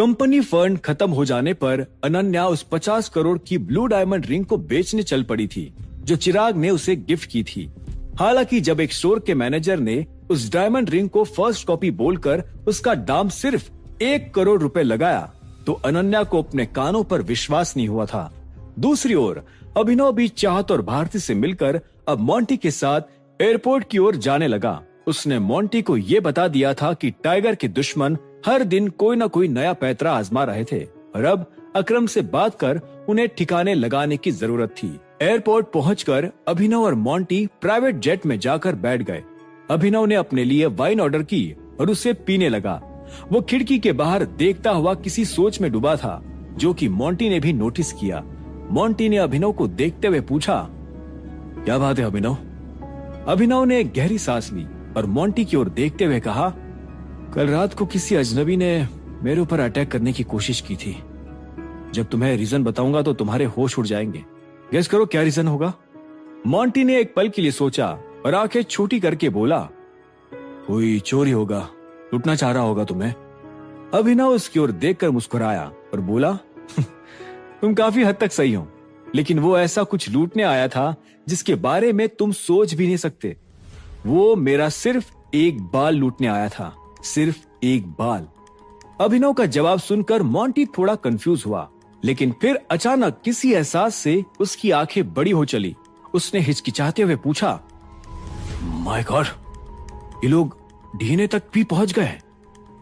Company fund खत्म हो जाने पर अनन्या उस 50 करोड़ की ब्लू डायमंड रिंग को बेचने चल पड़ी थी जो चिराग ने उसे गिफ्ट की थी। हालांकि जब एक स्टोर के मैनेजर ने उस डायमंड रिंग को फर्स्ट कॉपी बोलकर उसका दाम सिर्फ 1 करोड़ रुपए लगाया तो अनन्या को अपने कानों पर विश्वास नहीं हुआ था। दूसरी ओर अभिनव भी चाहत और भारती से मिलकर अब मोंटी के साथ एयरपोर्ट की ओर जाने लगा। उसने मोंटी को ये बता दिया था कि टाइगर के दुश्मन हर दिन कोई न कोई नया पैतरा आजमा रहे थे और अब अकरम से बात कर उन्हें ठिकाने लगाने की जरूरत थी। एयरपोर्ट पहुंचकर अभिनव और मोंटी प्राइवेट जेट में जाकर बैठ गए। अभिनव ने अपने लिए वाइन ऑर्डर की और उसे पीने लगा। वो खिड़की के बाहर देखता हुआ किसी सोच में डूबा था जो कि मोंटी ने भी नोटिस किया। मोंटी ने अभिनव को देखते हुए पूछा, क्या बात है अभिनव? अभिनव ने एक गहरी सांस ली और मोंटी की ओर देखते हुए कहा, कल रात को किसी अजनबी ने मेरे ऊपर अटैक करने की कोशिश की थी। जब तुम्हें रीजन बताऊंगा तो तुम्हारे होश उड़ जाएंगे। गेस करो क्या रीजन होगा? मोंटी ने एक पल के लिए सोचा और आंखें छोटी करके बोला, कोई चोरी होगा, लूटना चाह रहा होगा तुम्हें। अभिनव उसकी ओर देखकर मुस्कुराया और बोला, तुम काफी हद तक सही हो, लेकिन वो ऐसा कुछ लूटने आया था जिसके बारे में तुम सोच भी नहीं सकते। वो मेरा सिर्फ एक बाल लूटने आया था, सिर्फ एक बाल। अभिनव का जवाब सुनकर मोंटी थोड़ा कंफ्यूज हुआ, लेकिन फिर अचानक किसी एहसास से उसकी आंखें बड़ी हो चली। उसने हिचकिचाते हुए पूछा, माय गॉड, ये लोग ढीने तक भी पहुंच गए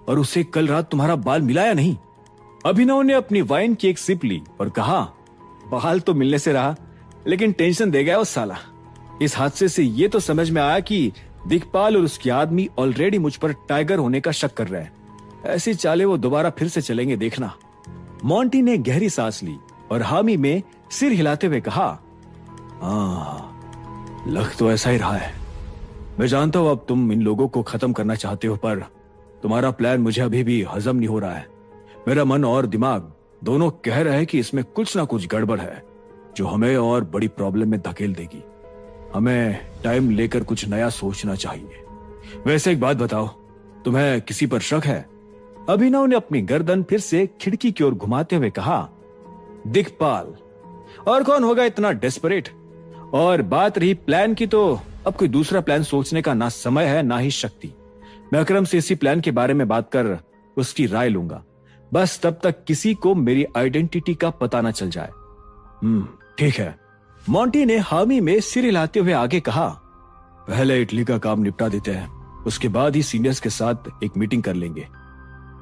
और उसे कल रात तुम्हारा बाल मिलाया नहीं? अभिनव ने अपनी वाइन की एक सिप ली और कहा, बाल तो मिलने से रहा, लेकिन टेंशन दे गया वो साला। इस हादसे से ये तो समझ में आया कि दिखपाल और उसके आदमी ऑलरेडी मुझ पर टाइगर होने का शक कर रहे हैं। ऐसी चालें वो दोबारा फिर से चलेंगे, देखना। मोंटी ने गहरी सांस ली और हामी में सिर हिलाते हुए कहा, लग तो ऐसा ही रहा है। मैं जानता हूं अब तुम इन लोगों को खत्म करना चाहते हो, पर तुम्हारा प्लान मुझे अभी भी हजम नहीं हो रहा है। मेरा मन और दिमाग दोनों कह रहे हैं कि इसमें कुछ ना कुछ गड़बड़ है जो हमें और बड़ी प्रॉब्लम में धकेल देगी। हमें टाइम लेकर कुछ नया सोचना चाहिए। वैसे एक बात बताओ, तुम्हें किसी पर शक है? अभिनव ने अपनी गर्दन फिर से खिड़की की ओर घुमाते हुए कहा, दिखपाल। और कौन होगा इतना डेस्परेट? और बात रही प्लान की, तो अब कोई दूसरा प्लान सोचने का ना समय है ना ही शक्ति। मैं अकरम से इसी प्लान के बारे में बात कर उसकी राय लूंगा, बस तब तक किसी को मेरी आइडेंटिटी का पता न चल जाए। ठीक है। मोंटी ने हामी में सिर हिलाते हुए आगे कहा, पहले इटली का काम निपटा देते हैं, उसके बाद ही सीनियर्स के साथ एक मीटिंग कर लेंगे।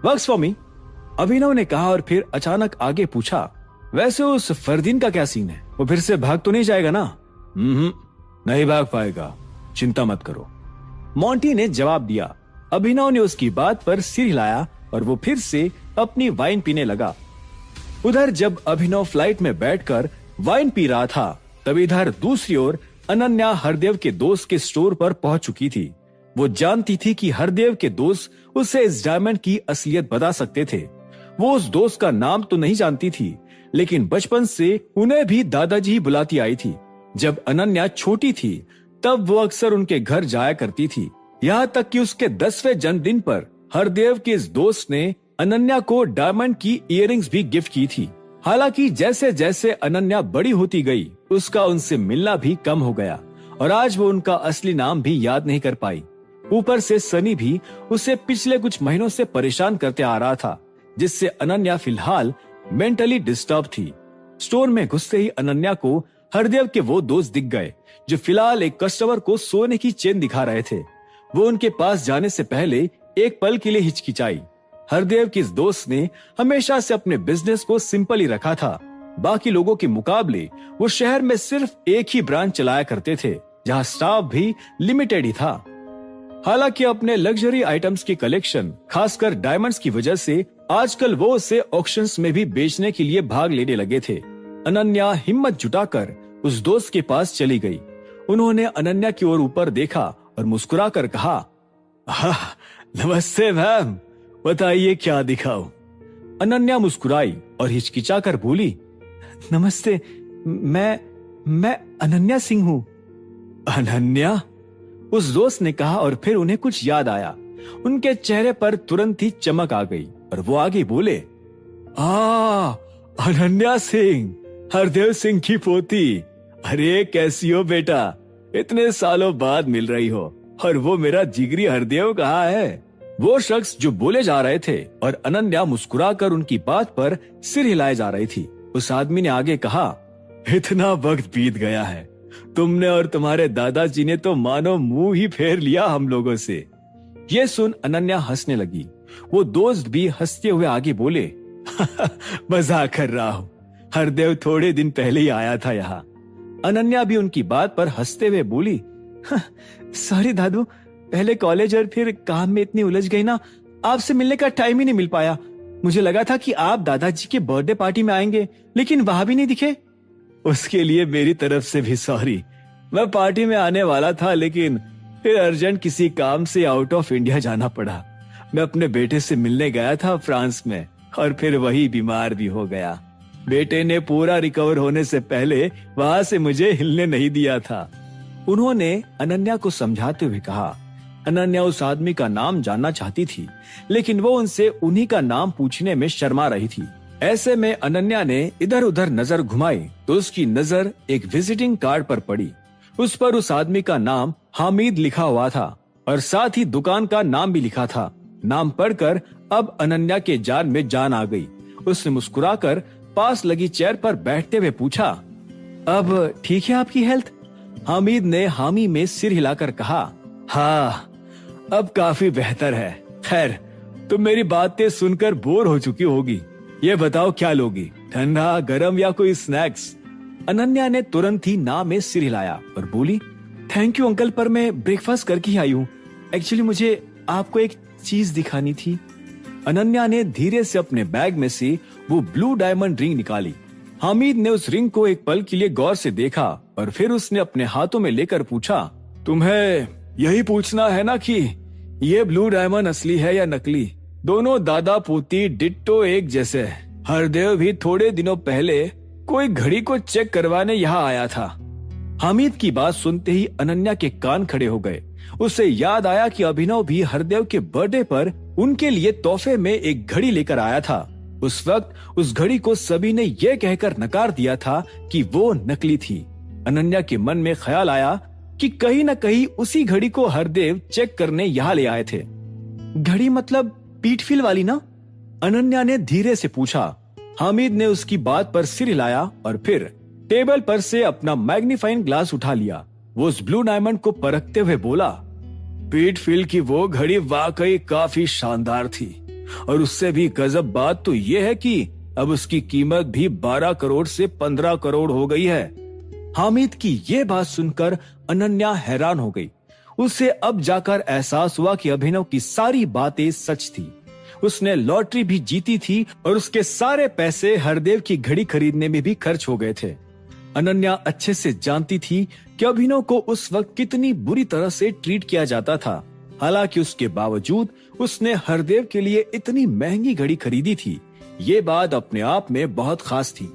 वर्क्स फॉर मी, अभिनव ने कहा और फिर अचानक आगे पूछा, वैसे उस फरदीन का क्या सीन है? वो फिर से भाग तो नहीं जाएगा ना? नहीं भाग पाएगा, चिंता मत करो, मोंटी ने जवाब दिया। अभिनव ने उसकी बात पर सिर हिलाया और वो फिर से अपनी वाइन पीने लगा। उधर जब अभिनव फ्लाइट में बैठकर वाइन पी रहा था, तब इधर दूसरी ओर अनन्या हरदेव के दोस्त के स्टोर पर पहुंच चुकी थी। वो जानती थी कि हरदेव के दोस्त उसे इस डायमंड की असलियत बता सकते थे। वो उस दोस्त का नाम तो नहीं जानती थी, लेकिन बचपन से उन्हें भी दादाजी ही बुलाती आई थी। जब अनन्या छोटी थी तब वो अक्सर उनके घर जाया करती थी। यहाँ तक कि उसके 10वें जन्मदिन पर हरदेव के इस दोस्त ने अनन्या को डायमंड की इयररिंग्स भी गिफ्ट की थी। हालांकि जैसे जैसे अनन्या बड़ी होती गई, उसका उनसे मिलना भी कम हो गया और आज वो उनका असली नाम भी याद नहीं कर पाई। ऊपर से सनी भी उसे पिछले कुछ महीनों से परेशान करते आ रहा था, जिससे अनन्या फिलहाल मेंटली डिस्टर्ब थी। स्टोर में घुसते ही अनन्या को हरदेव के वो दोस्त दिख गए जो फिलहाल एक कस्टमर को सोने की चेन दिखा रहे थे। वो उनके पास जाने से पहले एक पल के लिए हिचकिचाई। हरदेव के इस दोस्त ने हमेशा से अपने बिजनेस को सिंपल ही रखा था। बाकी लोगों के मुकाबले वो शहर में सिर्फ एक ही ब्रांच चलाया करते थे, जहां स्टाफ भी लिमिटेड ही था। हालांकि अपने लग्जरी आइटम्स की कलेक्शन, खासकर डायमंड्स की वजह से आजकल वो उसे ऑक्शंस में भी बेचने के लिए भाग लेने लगे थे। अनन्या हिम्मत जुटाकर उस दोस्त के पास चली गई। उन्होंने अनन्या की ओर ऊपर देखा और मुस्कुराकर कहा, नमस्ते मैम, बताइए क्या दिखाऊं? अनन्या मुस्कुराई और हिचकिचाकर बोली, नमस्ते, मैं अनन्या सिंह हूँ। अनन्या? उस दोस्त ने कहा और फिर उन्हें कुछ याद आया। उनके चेहरे पर तुरंत ही चमक आ गई और वो आगे बोले, अनन्या सिंह, हरदेव सिंह की पोती। अरे कैसी हो बेटा, इतने सालों बाद मिल रही हो। और वो मेरा जिगरी हरदेव कहाँ है? वो शख्स जो बोले जा रहे थे और अनन्या मुस्कुराकर उनकी बात पर सिर हिलाए जा रही थी, उस आदमी ने आगे कहा, इतना वक्त बीत गया है, तुमने और तुम्हारे दादाजी ने तो मानो मुंह ही फेर लिया हम लोगों से। ये सुन अनन्या हंसने लगी। वो दोस्त भी हंसते हुए आगे बोले, मजाक कर रहा हूँ, हरदेव थोड़े दिन पहले ही आया था यहाँ। अनन्या भी उनकी बात पर हंसते हुए बोली, सॉरी दादू, पहले कॉलेज और फिर काम में इतनी उलझ गई ना, आपसे मिलने का टाइम ही नहीं मिल पाया। मुझे लगा था कि आप दादाजी के बर्थडे पार्टी में आएंगे, लेकिन वहां भी नहीं दिखे। उसके लिए मेरी तरफ से भी सॉरी। मैं पार्टी में आने वाला था, लेकिन फिर अर्जेंट किसी काम से आउट ऑफ इंडिया जाना पड़ा। मैं अपने बेटे से मिलने गया था फ्रांस में, और फिर वही बीमार भी हो गया। बेटे ने पूरा रिकवर होने से पहले वहां से मुझे हिलने नहीं दिया था। उन्होंने अनन्या को समझाते हुए कहा। अनन्या उस आदमी का नाम जानना चाहती थी, लेकिन वो उनसे उन्हीं का नाम पूछने में शर्मा रही थी। ऐसे में अनन्या ने इधर उधर नजर घुमाई तो उसकी नजर एक विजिटिंग कार्ड पर पड़ी। उस पर उस आदमी का नाम हामिद लिखा हुआ था और साथ ही दुकान का नाम भी लिखा था। नाम पढ़कर अब अनन्या के जान में जान आ गई। उसने मुस्कुराकर पास लगी चेयर पर बैठते हुए पूछा, अब ठीक है आपकी हेल्थ? हामिद ने हामी में सिर हिलाकर कहा, हाँ अब काफी बेहतर है। खैर, तुम मेरी बातें सुनकर बोर हो चुकी होगी। ये बताओ क्या लोगी, ठंडा, गरम या कोई स्नैक्स? अनन्या ने तुरंत ही ना में सिर हिलाया और बोली, थैंक यू अंकल, पर मैं ब्रेकफास्ट करके ही आई हूँ। एक्चुअली मुझे आपको एक चीज दिखानी थी। अनन्या ने धीरे से अपने बैग में से वो ब्लू डायमंड रिंग निकाली। हामिद ने उस रिंग को एक पल के लिए गौर से देखा और फिर उसने अपने हाथों में लेकर पूछा, तुम्हें यही पूछना है ना कि ये ब्लू डायमंड असली है या नकली? दोनों दादा पोती डिट्टो एक जैसे हैं। हरदेव भी थोड़े दिनों पहले कोई घड़ी को चेक करवाने यहाँ आया था। हामिद की बात सुनते ही अनन्या के कान खड़े हो गए। उसे याद आया कि अभिनव भी हरदेव के बर्थडे पर उनके लिए तोहफे में एक घड़ी लेकर आया था। उस वक्त उस घड़ी को सभी ने यह कहकर नकार दिया था कि वो नकली थी। अनन्या के मन में ख्याल आया कि कहीं न कहीं उसी घड़ी को हरदेव चेक करने यहाँ ले आए थे। घड़ी मतलब पीठफिल वाली ना? अनन्या ने धीरे से पूछा। हामिद ने उसकी बात पर सिर हिलाया और फिर टेबल पर से अपना मैग्नीफाइंग ग्लास उठा लिया। वो उस ब्लू डायमंड को परखते हुए बोला, पीठफिल की वो घड़ी वाकई काफी शानदार थी, और उससे भी गजब बात तो ये है कि अब उसकी कीमत भी 12 करोड़ से 15 करोड़ हो गई है। हामिद की ये बात सुनकर अनन्या हैरान हो गई। उसे अब जाकर एहसास हुआ कि अभिनव की सारी बातें सच थी। उसने लॉटरी भी जीती थी और उसके सारे पैसे हरदेव की घड़ी खरीदने में भी खर्च हो गए थे। अनन्या अच्छे से जानती थी कि अभिनव को उस वक्त कितनी बुरी तरह से ट्रीट किया जाता था। हालांकि उसके बावजूद उसने हरदेव के लिए इतनी महंगी घड़ी खरीदी थी। ये बात अपने आप में बहुत खास थी।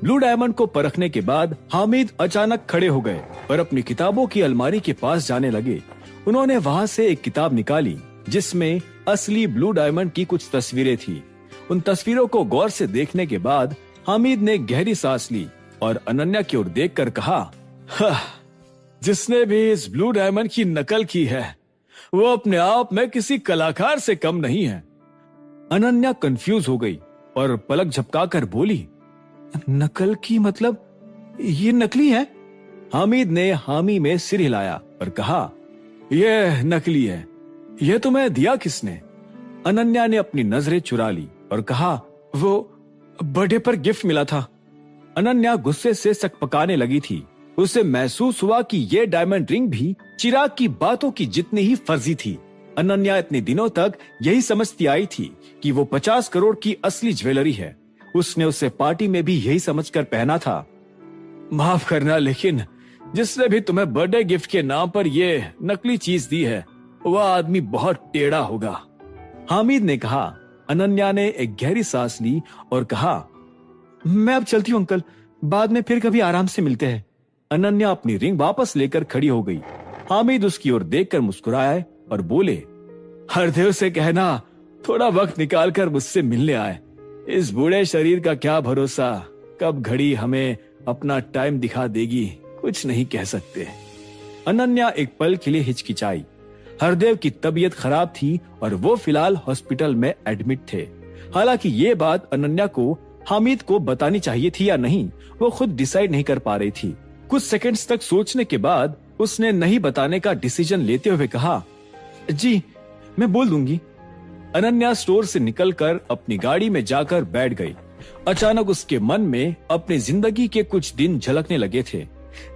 ब्लू डायमंड को परखने के बाद हामिद अचानक खड़े हो गए और अपनी किताबों की अलमारी के पास जाने लगे। उन्होंने वहां से एक किताब निकाली जिसमें असली ब्लू डायमंड की कुछ तस्वीरें थी। उन तस्वीरों को गौर से देखने के बाद हामिद ने गहरी सांस ली और अनन्या की ओर देखकर कहा, जिसने भी इस ब्लू डायमंड की नकल की है वो अपने आप में किसी कलाकार से कम नहीं है। अनन्या कंफ्यूज हो गई और पलक झपकाकर बोली, नकल की मतलब ये नकली है? हामिद ने हामी में सिर हिलाया और कहा, यह नकली है। यह तुम्हें दिया किसने? अनन्या ने अपनी नजरें चुरा ली और कहा, वो बर्थडे पर गिफ्ट मिला था। अनन्या गुस्से से सकपकाने लगी थी। उसे महसूस हुआ कि यह डायमंड रिंग भी चिराग की बातों की जितनी ही फर्जी थी। अनन्या इतने दिनों तक यही समझती आई थी कि वो 50 करोड़ की असली ज्वेलरी है। उसने उसे पार्टी में भी यही समझकर पहना था। माफ करना, लेकिन जिसने भी तुम्हें बर्थडे गिफ्ट के नाम पर यह नकली चीज दी है वह आदमी बहुत टेढ़ा होगा, हामिद ने कहा। अनन्या ने एक गहरी सांस ली और कहा, मैं अब चलती हूँ अंकल, बाद में फिर कभी आराम से मिलते हैं। अनन्या अपनी रिंग वापस लेकर खड़ी हो गई। हामिद उसकी ओर देखकर मुस्कुराए और बोले, हरदेव से कहना थोड़ा वक्त निकालकर मुझसे मिलने आए। इस बूढ़े शरीर का क्या भरोसा, कब घड़ी हमें अपना टाइम दिखा देगी, कुछ नहीं कह सकते। अनन्या एक पल के लिए हिचकिचाई। हरदेव की तबीयत खराब थी और वो फिलहाल हॉस्पिटल में एडमिट थे। हालांकि ये बात अनन्या को हामिद को बतानी चाहिए थी या नहीं, वो खुद डिसाइड नहीं कर पा रही थी। कुछ सेकंड्स तक सोचने के बाद उसने नहीं बताने का डिसीजन लेते हुए कहा, जी मैं बोल दूंगी। अनन्या स्टोर से निकलकर अपनी गाड़ी में जाकर बैठ गई। अचानक उसके मन में अपनी जिंदगी के कुछ दिन झलकने लगे थे,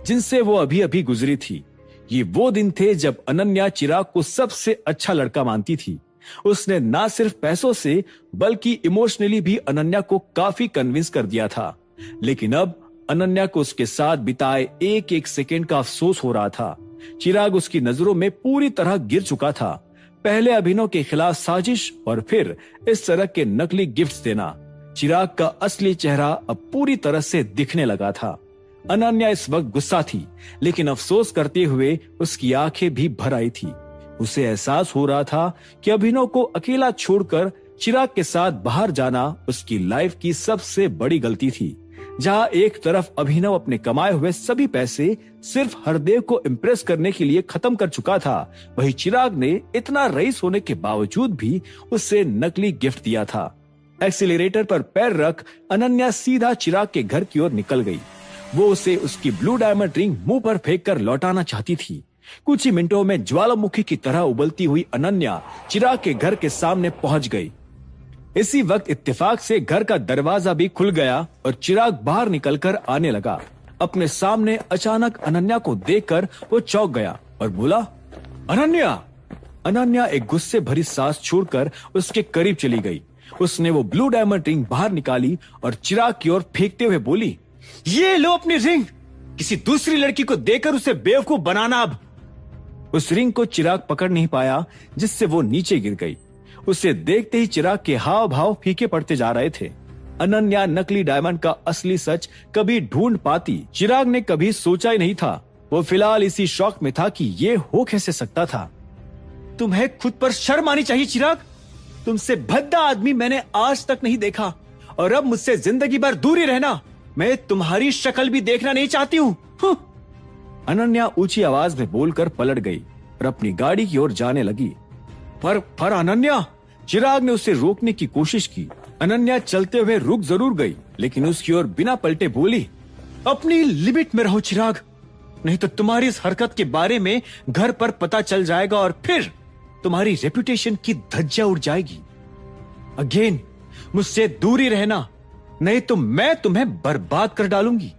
जिनसे वो अभी अभी गुजरी थी। ये वो दिन थे जब अनन्या चिराग को सबसे अच्छा लड़का मानती थी। उसने ना सिर्फ पैसों से बल्कि इमोशनली भी अनन्या को काफी कन्विंस कर दिया था। लेकिन अब अनन्या को उसके साथ बिताए एक एक सेकेंड का अफसोस हो रहा था। चिराग उसकी नजरों में पूरी तरह गिर चुका था। पहले अभिनव के खिलाफ साजिश और फिर इस तरह के नकली गिफ्ट्स देना। चिराग का असली चेहरा अब पूरी तरह से दिखने लगा था। अनन्या इस वक्त गुस्सा थी, लेकिन अफसोस करते हुए उसकी आंखें भी भर आई थी। उसे एहसास हो रहा था कि अभिनव को अकेला छोड़कर चिराग के साथ बाहर जाना उसकी लाइफ की सबसे बड़ी गलती थी। जहां एक तरफ अभिनव अपने कमाए हुए सभी पैसे सिर्फ हरदेव को इम्प्रेस करने के लिए खत्म कर चुका था, वहीं चिराग ने इतना रईस होने के बावजूद भी उसे नकली गिफ्ट दिया था। एक्सीलरेटर पर पैर रख अनन्या सीधा चिराग के घर की ओर निकल गई। वो उसे उसकी ब्लू डायमंड रिंग मुंह पर फेंक कर लौटाना चाहती थी। कुछ ही मिनटों में ज्वालामुखी की तरह उबलती हुई अनन्या चिराग के घर के सामने पहुंच गई। इसी वक्त इत्तेफाक से घर का दरवाजा भी खुल गया और चिराग बाहर निकलकर आने लगा। अपने सामने अचानक अनन्या को देखकर वो चौंक गया और बोला, अनन्या। अनन्या एक गुस्से भरी सांस छोड़कर उसके करीब चली गई। उसने वो ब्लू डायमंड रिंग बाहर निकाली और चिराग की ओर फेंकते हुए बोली, ये लो अपनी रिंग, किसी दूसरी लड़की को देकर उसे बेवकूफ बनाना। अब उस रिंग को चिराग पकड़ नहीं पाया, जिससे वो नीचे गिर गई। उसे देखते ही चिराग के हाव भाव फीके पड़ते जा रहे थे। अनन्या नकली डायमंड का असली सच कभी ढूंढ पाती, चिराग ने कभी सोचा ही नहीं था। वो फिलहाल इसी शौक में था कि ये हो कैसे सकता था। तुम्हें खुद पर शर्म आनी चाहिए चिराग। तुमसे भद्दा आदमी मैंने आज तक नहीं देखा, और अब मुझसे जिंदगी भर दूर ही रहना। मैं तुम्हारी शक्ल भी देखना नहीं चाहती हूँ। अनन्या ऊंची आवाज में बोलकर पलट गई और अपनी गाड़ी की ओर जाने लगी। पर अनन्या, चिराग ने उसे रोकने की कोशिश की। अनन्या चलते हुए रुक जरूर गई, लेकिन उसकी ओर बिना पलटे बोली, अपनी लिमिट में रहो चिराग, नहीं तो तुम्हारी इस हरकत के बारे में घर पर पता चल जाएगा और फिर तुम्हारी रेपुटेशन की धज्जियां उड़ जाएगी। अगेन मुझसे दूरी रहना, नहीं तो मैं तुम्हें बर्बाद कर डालूंगी।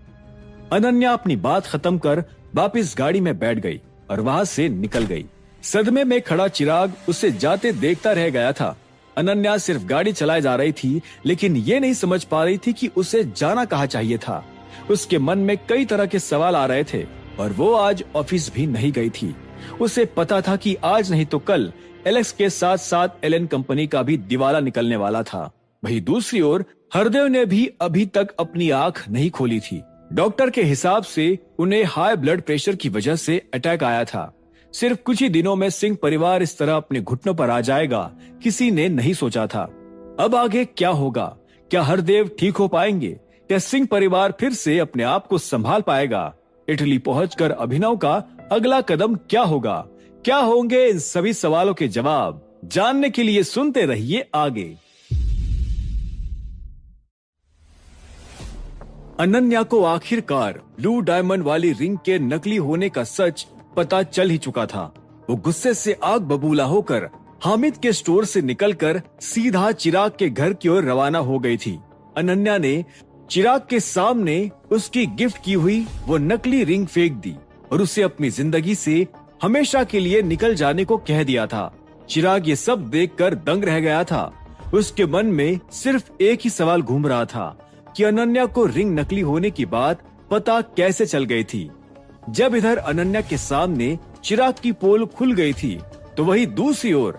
अनन्या अपनी बात खत्म कर वापस गाड़ी में बैठ गई और वहां से निकल गई। सदमे में खड़ा चिराग उसे जाते देखता रह गया था। अनन्या सिर्फ गाड़ी चलाए जा रही थी, लेकिन ये नहीं समझ पा रही थी कि उसे जाना कहाँ चाहिए था। उसके मन में कई तरह के सवाल आ रहे थे और वो आज ऑफिस भी नहीं गई थी। उसे पता था कि आज नहीं तो कल एलेक्स के साथ साथ एलन कंपनी का भी दिवाला निकलने वाला था। वहीं दूसरी ओर हरदेव ने भी अभी तक अपनी आंख नहीं खोली थी। डॉक्टर के हिसाब से उन्हें हाई ब्लड प्रेशर की वजह से अटैक आया था। सिर्फ कुछ ही दिनों में सिंह परिवार इस तरह अपने घुटनों पर आ जाएगा, किसी ने नहीं सोचा था। अब आगे क्या होगा? क्या हरदेव ठीक हो पाएंगे? क्या सिंह परिवार फिर से अपने आप को संभाल पाएगा? इटली पहुंचकर अभिनव का अगला कदम क्या होगा? क्या होंगे इन सभी सवालों के जवाब? जानने के लिए सुनते रहिए आगे। अनन्या को आखिरकार ब्लू डायमंड वाली रिंग के नकली होने का सच पता चल ही चुका था। वो गुस्से से आग बबूला होकर हामिद के स्टोर से निकलकर सीधा चिराग के घर की ओर रवाना हो गई थी। अनन्या ने चिराग के सामने उसकी गिफ्ट की हुई वो नकली रिंग फेंक दी और उसे अपनी जिंदगी से हमेशा के लिए निकल जाने को कह दिया था। चिराग ये सब देखकर दंग रह गया था। उसके मन में सिर्फ एक ही सवाल घूम रहा था कि अनन्या को रिंग नकली होने की बात पता कैसे चल गई थी। जब इधर अनन्या के सामने चिराग की पोल खुल गई थी, तो वही दूसरी ओर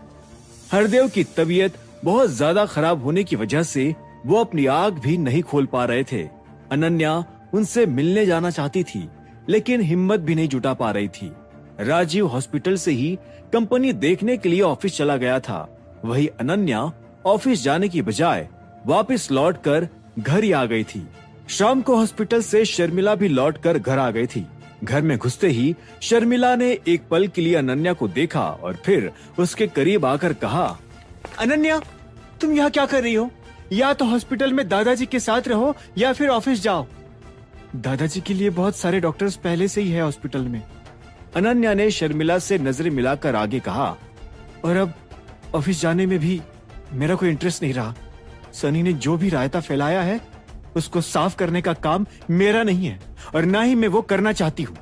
हरदेव की तबीयत बहुत ज्यादा खराब होने की वजह से वो अपनी आंख भी नहीं खोल पा रहे थे। अनन्या उनसे मिलने जाना चाहती थी, लेकिन हिम्मत भी नहीं जुटा पा रही थी। राजीव हॉस्पिटल से ही कंपनी देखने के लिए ऑफिस चला गया था। वही अनन्या ऑफिस जाने की बजाय वापस लौटकर घर ही आ गई थी। शाम को हॉस्पिटल से शर्मिला भी लौटकर घर आ गई थी। घर में घुसते ही शर्मिला ने एक पल के लिए अनन्या को देखा और फिर उसके करीब आकर कहा, अनन्या, तुम यहाँ क्या कर रही हो? या तो हॉस्पिटल में दादाजी के साथ रहो या फिर ऑफिस जाओ। दादाजी के लिए बहुत सारे डॉक्टर्स पहले से ही है हॉस्पिटल में। अनन्या ने शर्मिला से नजरें मिलाकर आगे कहा, और अब ऑफिस जाने में भी मेरा कोई इंटरेस्ट नहीं रहा। सनी ने जो भी रायता फैलाया है उसको साफ करने का काम मेरा नहीं है और ना ही मैं वो करना चाहती हूँ।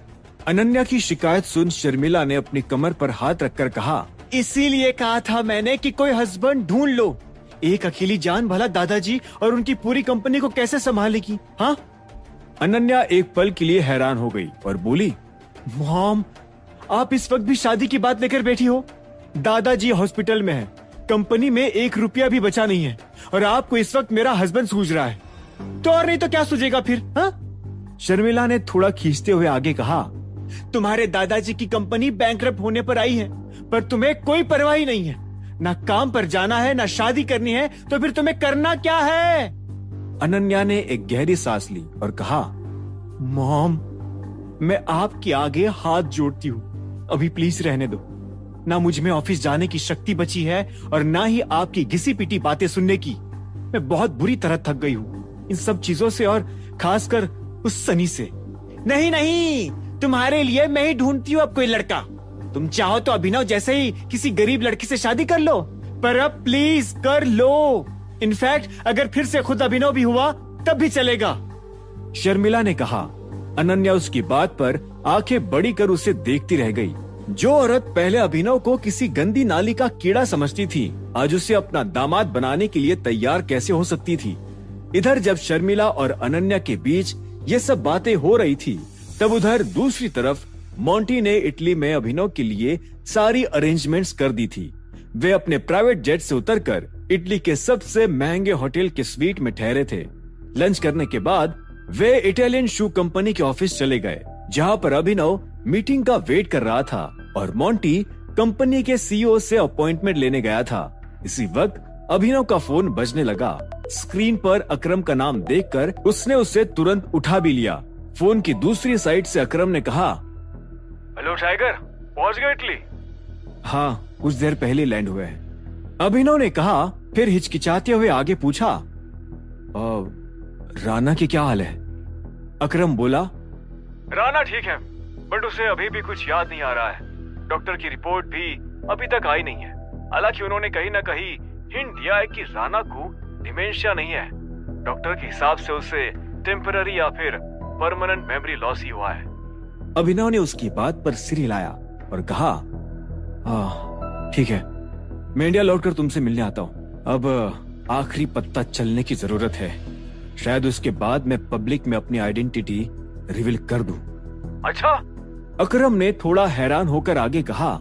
अनन्या की शिकायत सुन शर्मिला ने अपनी कमर पर हाथ रखकर कहा, इसीलिए कहा था मैंने कि कोई हस्बैंड ढूंढ लो। एक अकेली जान भला दादाजी और उनकी पूरी कंपनी को कैसे संभालेगी? हाँ। अनन्या एक पल के लिए हैरान हो गई और बोली, मॉम, आप इस वक्त भी शादी की बात लेकर बैठी हो? दादाजी हॉस्पिटल में है, कंपनी में 1 रुपया भी बचा नहीं है और आपको इस वक्त मेरा हस्बैंड सूझ रहा है, तो और नहीं तो क्या सूझेगा फिर? हाँ? शर्मिला ने थोड़ा खींचते हुए आगे कहा, तुम्हारे दादाजी की कंपनी बैंकरप्ट होने पर आई है, पर तुम्हें कोई परवाह ही नहीं है। ना काम पर जाना है, ना शादी करनी है, तो फिर तुम्हें करना क्या है? अनन्या ने एक गहरी सांस ली और कहा, मॉम, मैं आपके आगे हाथ जोड़ती हूँ, अभी प्लीज रहने दो। ना मुझ में ऑफिस जाने की शक्ति बची है और ना ही आपकी घिसी पिटी बातें सुनने की। मैं बहुत बुरी तरह थक गई हूँ इन सब चीजों से और खासकर उस सनी से। नहीं नहीं, तुम्हारे लिए मैं ही ढूंढती हूँ अब कोई लड़का। तुम चाहो तो अभिनव जैसे ही किसी गरीब लड़की से शादी कर लो, पर अब प्लीज कर लो। इनफैक्ट अगर फिर से खुद अभिनव भी हुआ तब भी चलेगा। शर्मिला ने कहा। अनन्या उसकी बात पर आंखें बड़ी कर उसे देखती रह गई। जो औरत पहले अभिनव को किसी गंदी नाली का कीड़ा समझती थी, आज उसे अपना दामाद बनाने के लिए तैयार कैसे हो सकती थी? इधर जब शर्मिला और अनन्या के बीच ये सब बातें हो रही थी, तब उधर दूसरी तरफ मोंटी ने इटली में अभिनव के लिए सारी अरेंजमेंट्स कर दी थी। वे अपने प्राइवेट जेट से उतरकर इटली के सबसे महंगे होटल के स्वीट में ठहरे थे। लंच करने के बाद वे इटालियन शू कंपनी के ऑफिस चले गए, जहां पर अभिनव मीटिंग का वेट कर रहा था और मोंटी कंपनी के सीईओ से अपॉइंटमेंट लेने गया था। इसी वक्त अभिनव का फोन बजने लगा। स्क्रीन पर अकरम का नाम देखकर उसने उसे तुरंत उठा भी लिया। फोन की दूसरी साइड से अकरम ने कहा, हेलो टाइगर, पहुंच गए इटली? हाँ, कुछ देर पहले लैंड हुए हैं, अभिनव ने कहा। फिर हिचकिचाते हुए आगे पूछा, राना की क्या हाल है? अकरम बोला, राना ठीक है, बट उसे अभी भी कुछ याद नहीं आ रहा है। डॉक्टर की रिपोर्ट भी अभी तक आई नहीं है। हालांकि उन्होंने कहीं ना कहीं हिंट दिया है कि राना को डिमेंशिया नहीं है। डॉक्टर के हिसाब से उसे टेम्पररी या फिर परमानेंट मेमोरी लॉस ही हुआ है। अभिनव ने उसकी बात पर सिर हिलाया और कहा, ठीक है, मैं इंडिया लौटकर तुमसे मिलने आता हूँ। अब आखिरी पत्ता चलने की जरूरत है। शायद उसके बाद मैं पब्लिक में अपनी आइडेंटिटी रिवील कर दूं। अच्छा? अकरम ने थोड़ा हैरान होकर आगे कहा,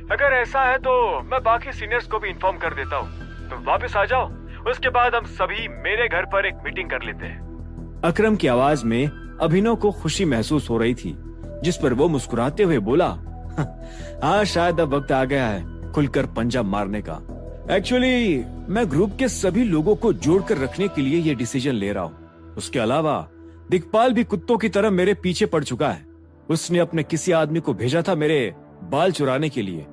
अगर ऐसा है तो मैं बाकी सीनियर्स को भी इन्फॉर्म कर देता हूँ। तुम वापस आ जाओ, उसके बाद हम सभी मेरे घर पर एक मीटिंग कर लेते हैं। अकरम की आवाज में अभिनव को खुशी महसूस हो रही थी, जिस पर वो मुस्कुराते हुए बोला, हाँ, शायद अब वक्त आ गया है खुलकर पंजा मारने का। एक्चुअली मैं ग्रुप के सभी लोगों को जोड़कर रखने के लिए ये डिसीजन ले रहा हूँ। उसके अलावा दिक्पाल भी कुत्तों की तरह मेरे पीछे पड़ चुका है। उसने अपने किसी आदमी को भेजा था मेरे बाल चुराने के लिए।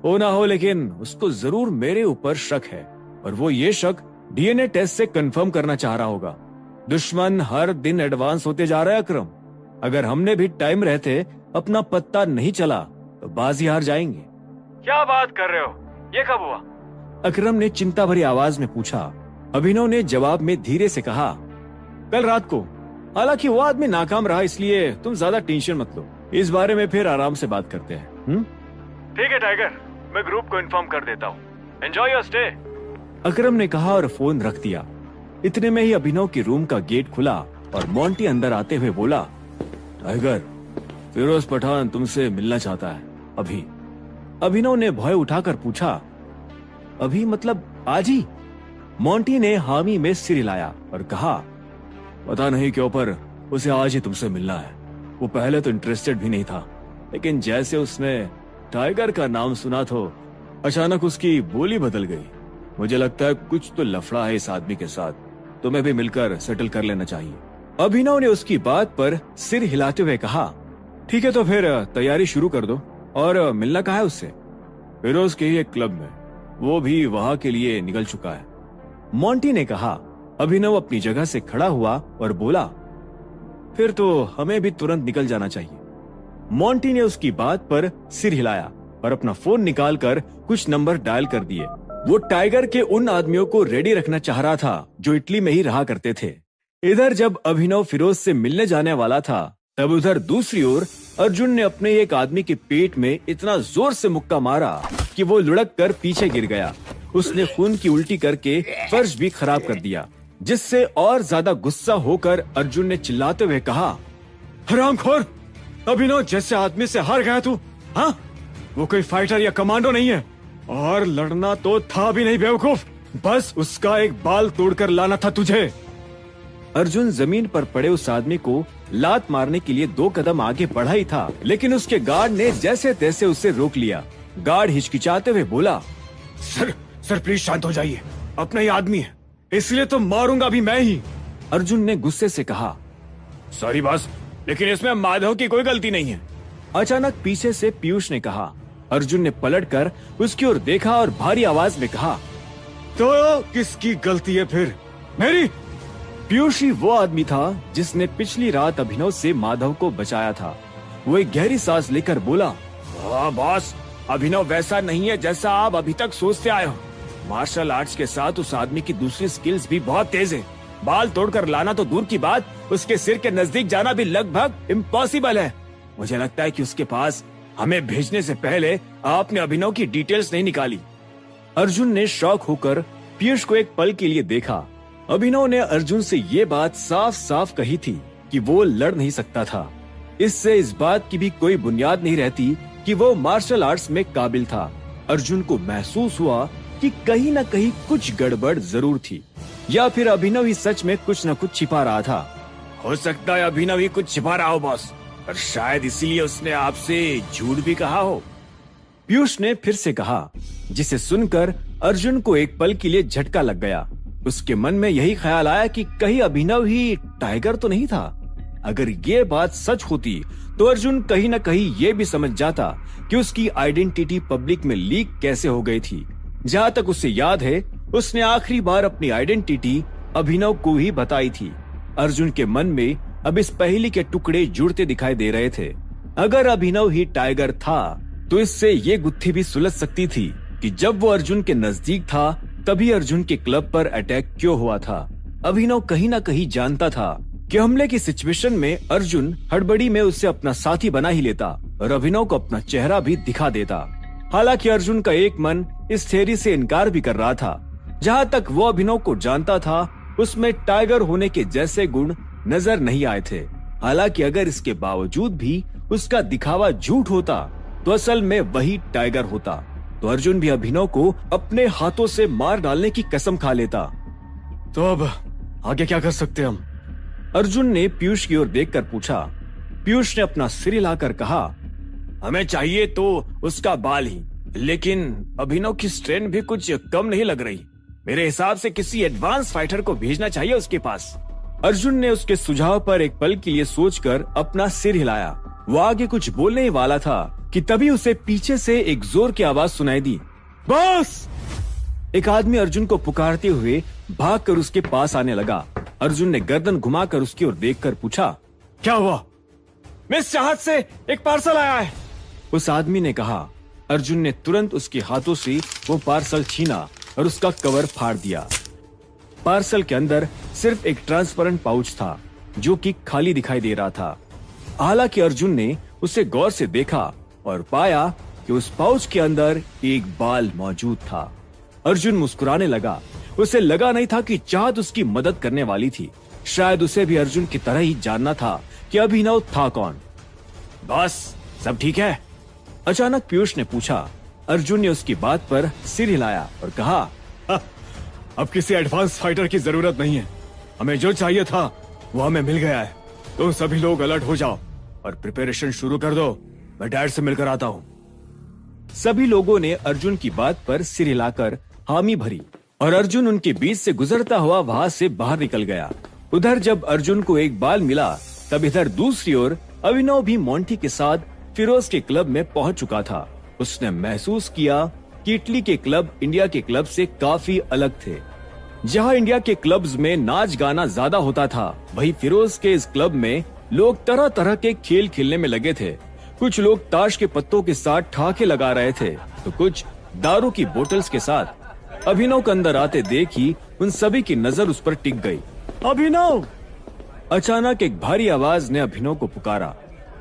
हो ना हो, लेकिन उसको जरूर मेरे ऊपर शक है, और वो ये शक डीएनए टेस्ट से कंफर्म करना चाह रहा होगा। दुश्मन हर दिन एडवांस होते जा रहा है अकरम। अगर हमने भी टाइम रहते अपना पत्ता नहीं चला तो बाजी हार जाएंगे। क्या बात कर रहे हो? ये कब हुआ? अकरम ने चिंता भरी आवाज में पूछा। अभिनव ने जवाब में धीरे से कहा, कल रात को। हालांकि वो आदमी नाकाम रहा, इसलिए तुम ज्यादा टेंशन मत लो। इस बारे में फिर आराम से बात करते हैं। ठीक है टाइगर, मैं ग्रुप को इन्फॉर्म कर देता हूँ। Enjoy your stay. अकरम ने कहा और फोन रख दिया। इतने में ही अभिनव के रूम का गेट खुला और मोंटी अंदर आते हुए बोला, टाइगर, फिरोज पठान तुमसे मिलना चाहता है अभी। अभिनव ने भय उठाकर पूछा, अभी मतलब आज ही? मोंटी ने हामी में सिर हिलाया और कहा, पता नहीं क्यों पर उसे आज ही तुमसे मिलना है। वो पहले तो इंटरेस्टेड भी नहीं था, लेकिन जैसे उसने टाइगर का नाम सुना तो अचानक उसकी बोली बदल गई। मुझे लगता है कुछ तो लफड़ा है इस आदमी के साथ, तुम्हें भी मिलकर सेटल कर लेना चाहिए। अभिनव ने उसकी बात पर सिर हिलाते हुए कहा, ठीक है तो फिर तैयारी शुरू कर दो। और मिलना कहाँ है उससे? फिरोज के ही एक क्लब में, वो भी वहां के लिए निकल चुका है, मोंटी ने कहा। अभिनव अपनी जगह से खड़ा हुआ और बोला, फिर तो हमें भी तुरंत निकल जाना चाहिए। मोंटी ने उसकी बात पर सिर हिलाया और अपना फोन निकालकर कुछ नंबर डायल कर दिए। वो टाइगर के उन आदमियों को रेडी रखना चाह रहा था जो इटली में ही रहा करते थे। इधर जब अभिनव फिरोज से मिलने जाने वाला था, तब उधर दूसरी ओर अर्जुन ने अपने एक आदमी के पेट में इतना जोर से मुक्का मारा कि वो लुढ़क कर पीछे गिर गया। उसने खून की उल्टी करके फर्श भी खराब कर दिया, जिससे और ज्यादा गुस्सा होकर अर्जुन ने चिल्लाते हुए कहा, हरामखोर, अभिनव जैसे आदमी से हार गया तू? हाँ, वो कोई फाइटर या कमांडो नहीं है, और लड़ना तो था भी नहीं बेवकूफ, बस उसका एक बाल तोड़कर लाना था तुझे। अर्जुन जमीन पर पड़े उस आदमी को लात मारने के लिए 2 कदम आगे बढ़ा ही था, लेकिन उसके गार्ड ने जैसे तैसे उसे रोक लिया। गार्ड हिचकिचाते हुए बोला, सर प्लीज शांत हो जाइए, अपना ही आदमी है, इसलिए तो मारूंगा भी मैं ही। अर्जुन ने गुस्से से कहा, सॉरी बॉस, लेकिन इसमें माधव की कोई गलती नहीं है। अचानक पीछे से पीयूष ने कहा। अर्जुन ने पलटकर उसकी ओर देखा और भारी आवाज में कहा, तो किसकी गलती है फिर? मेरी। पीयूष ही वो आदमी था जिसने पिछली रात अभिनव से माधव को बचाया था। वो एक गहरी सांस लेकर बोला, बॉस, अभिनव वैसा नहीं है जैसा आप अभी तक सोचते आए हो। मार्शल आर्ट्स के साथ उस आदमी की दूसरी स्किल्स भी बहुत तेज है। बाल तोड़कर लाना तो दूर की बात, उसके सिर के नजदीक जाना भी लगभग इम्पॉसिबल है। मुझे लगता है कि उसके पास हमें भेजने से पहले आपने अभिनव की डिटेल्स नहीं निकाली। अर्जुन ने शॉक होकर पीयूष को एक पल के लिए देखा। अभिनव ने अर्जुन से ये बात साफ साफ कही थी कि वो लड़ नहीं सकता था। इससे इस बात की भी कोई बुनियाद नहीं रहती कि वो मार्शल आर्ट्स में काबिल था। अर्जुन को महसूस हुआ कि कहीं न कहीं कुछ गड़बड़ जरूर थी, या फिर अभिनव ही सच में कुछ न कुछ छिपा रहा था। हो सकता है अभिनव ही कुछ छिपा रहा हो बॉस, और शायद इसीलिए उसने आपसे झूठ भी कहा हो। पीयूष ने फिर से कहा, जिसे सुनकर अर्जुन को एक पल के लिए झटका लग गया। उसके मन में यही ख्याल आया कि कहीं अभिनव ही टाइगर तो नहीं था। अगर ये बात सच होती तो अर्जुन कहीं न कहीं ये भी समझ जाता कि उसकी आइडेंटिटी पब्लिक में लीक कैसे हो गई थी। जहाँ तक उसे याद है, उसने आखिरी बार अपनी आइडेंटिटी अभिनव को ही बताई थी। अर्जुन के मन में अब इस पहेली के टुकड़े जुड़ते दिखाई दे रहे थे। अगर अभिनव ही टाइगर था तो इससे ये गुत्थी भी सुलझ सकती थी कि जब वो अर्जुन के नजदीक था तभी अर्जुन के क्लब पर अटैक क्यों हुआ था। अभिनव कहीं ना कहीं जानता था कि हमले की सिचुएशन में अर्जुन हड़बड़ी में उसे अपना साथी बना ही लेता और अभिनव को अपना चेहरा भी दिखा देता। हालांकि अर्जुन का एक मन इस थ्योरी से इनकार भी कर रहा था। जहाँ तक वो अभिनव को जानता था, उसमें टाइगर होने के जैसे गुण नजर नहीं आए थे। हालांकि अगर इसके बावजूद भी उसका दिखावा झूठ होता तो असल में वही टाइगर होता, तो अर्जुन भी अभिनव को अपने हाथों से मार डालने की कसम खा लेता। तो अब आगे क्या कर सकते हम? अर्जुन ने पीयूष की ओर देखकर पूछा। पीयूष ने अपना सिर हिलाकर कहा, हमें चाहिए तो उसका बाल ही, लेकिन अभिनव की स्ट्रेंथ भी कुछ कम नहीं लग रही। मेरे हिसाब से किसी एडवांस फाइटर को भेजना चाहिए उसके पास। अर्जुन ने उसके सुझाव पर एक पल के लिए सोचकर अपना सिर हिलाया। वो आगे कुछ बोलने ही वाला था कि तभी उसे पीछे से एक जोर की आवाज सुनाई दी, बॉस! एक आदमी अर्जुन को पुकारते हुए भागकर उसके पास आने लगा। अर्जुन ने गर्दन घुमाकर उसकी ओर देखकर पूछा, क्या हुआ? मिस चाहत से एक पार्सल आया है, उस आदमी ने कहा। अर्जुन ने तुरंत उसके हाथों से वो पार्सल छीना और उसका कवर फाड़ दिया। पार्सल के अंदर सिर्फ एक ट्रांसपेरेंट पाउच था जो कि खाली दिखाई दे रहा था। हालांकि अर्जुन ने उसे गौर से देखा और पाया कि उस पाउच के अंदर एक बाल मौजूद था। अर्जुन मुस्कुराने लगा। उसे लगा नहीं था कि चाहत उसकी मदद करने वाली थी। शायद उसे भी अर्जुन की तरह ही जानना था कि अभिनव था कौन। बॉस, सब ठीक है? अचानक पीयूष ने पूछा। अर्जुन ने उसकी बात पर सिर हिलाया और कहा, अब किसी एडवांस फाइटर की जरूरत नहीं है। हमें जो चाहिए था वो हमें मिल गया है। तुम सभी लोग अलर्ट हो जाओ और प्रिपरेशन शुरू कर दो। मैं डैड से मिलकर आता हूँ। सभी लोगों ने अर्जुन की बात पर सिर हिलाकर हामी भरी और अर्जुन उनके बीच से गुजरता हुआ वहां से बाहर निकल गया। उधर जब अर्जुन को एक बाल मिला तब इधर दूसरी ओर अभिनव भी मोंटी के साथ फिरोज के क्लब में पहुंच चुका था। उसने महसूस किया कि इटली के क्लब इंडिया के क्लब से काफी अलग थे। जहां इंडिया के क्लब्स में नाच गाना ज्यादा होता था, वहीं फिरोज के इस क्लब में लोग तरह तरह के खेल खेलने में लगे थे। कुछ लोग ताश के पत्तों के साथ ठहाके लगा रहे थे तो कुछ दारू की बोतल्स के साथ। अभिनव के अंदर आते देख ही उन सभी की नजर उस पर टिक गई। अभिनव! अचानक एक भारी आवाज ने अभिनव को पुकारा।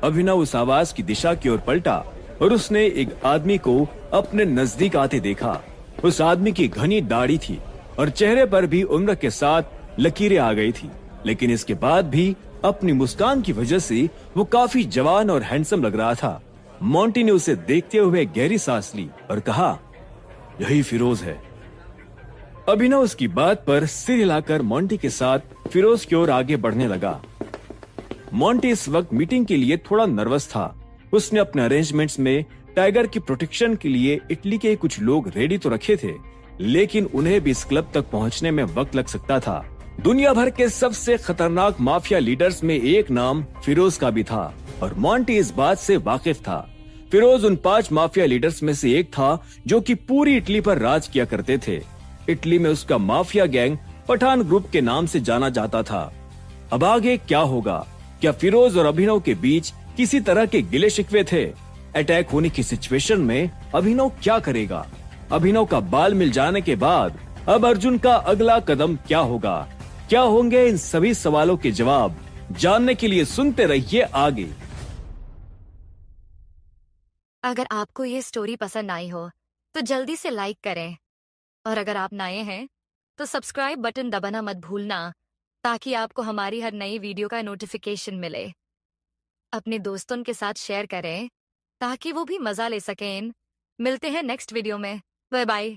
अभिनव उस आवाज की दिशा की ओर पलटा और उसने एक आदमी को अपने नजदीक आते देखा। उस आदमी की घनी दाढ़ी थी और चेहरे पर भी उम्र के साथ लकीरें आ गई थी, लेकिन इसके बाद भी अपनी मुस्कान की वजह से वो काफी जवान और हैंडसम लग रहा था। मोंटी ने उसे देखते हुए गहरी सांस ली और कहा, यही फिरोज है। अभिनव उसकी बात पर सिर हिलाकर मोंटी के साथ फिरोज की ओर आगे बढ़ने लगा। मोंटी इस वक्त मीटिंग के लिए थोड़ा नर्वस था। उसने अपने अरेंजमेंट्स में टाइगर की प्रोटेक्शन के लिए इटली के कुछ लोग रेडी तो रखे थे, लेकिन उन्हें भी इस क्लब तक पहुंचने में वक्त लग सकता था। दुनिया भर के सबसे खतरनाक माफिया लीडर्स में एक नाम फिरोज का भी था और मोंटी इस बात से वाकिफ था। फिरोज उन 5 माफिया लीडर्स में से एक था जो कि पूरी इटली पर राज किया करते थे। इटली में उसका माफिया गैंग पठान ग्रुप के नाम से जाना जाता था। अब आगे क्या होगा? क्या फिरोज और अभिनव के बीच किसी तरह के गिले शिकवे थे? अटैक होने की सिचुएशन में अभिनव क्या करेगा? अभिनव का बाल मिल जाने के बाद अब अर्जुन का अगला कदम क्या होगा? क्या होंगे इन सभी सवालों के जवाब जानने के लिए सुनते रहिए आगे। अगर आपको ये स्टोरी पसंद आई हो तो जल्दी से लाइक करें और अगर आप नए हैं तो सब्सक्राइब बटन दबाना मत भूलना ताकि आपको हमारी हर नई वीडियो का नोटिफिकेशन मिले। अपने दोस्तों के साथ शेयर करें ताकि वो भी मजा ले सकें। मिलते हैं नेक्स्ट वीडियो में। Bye bye.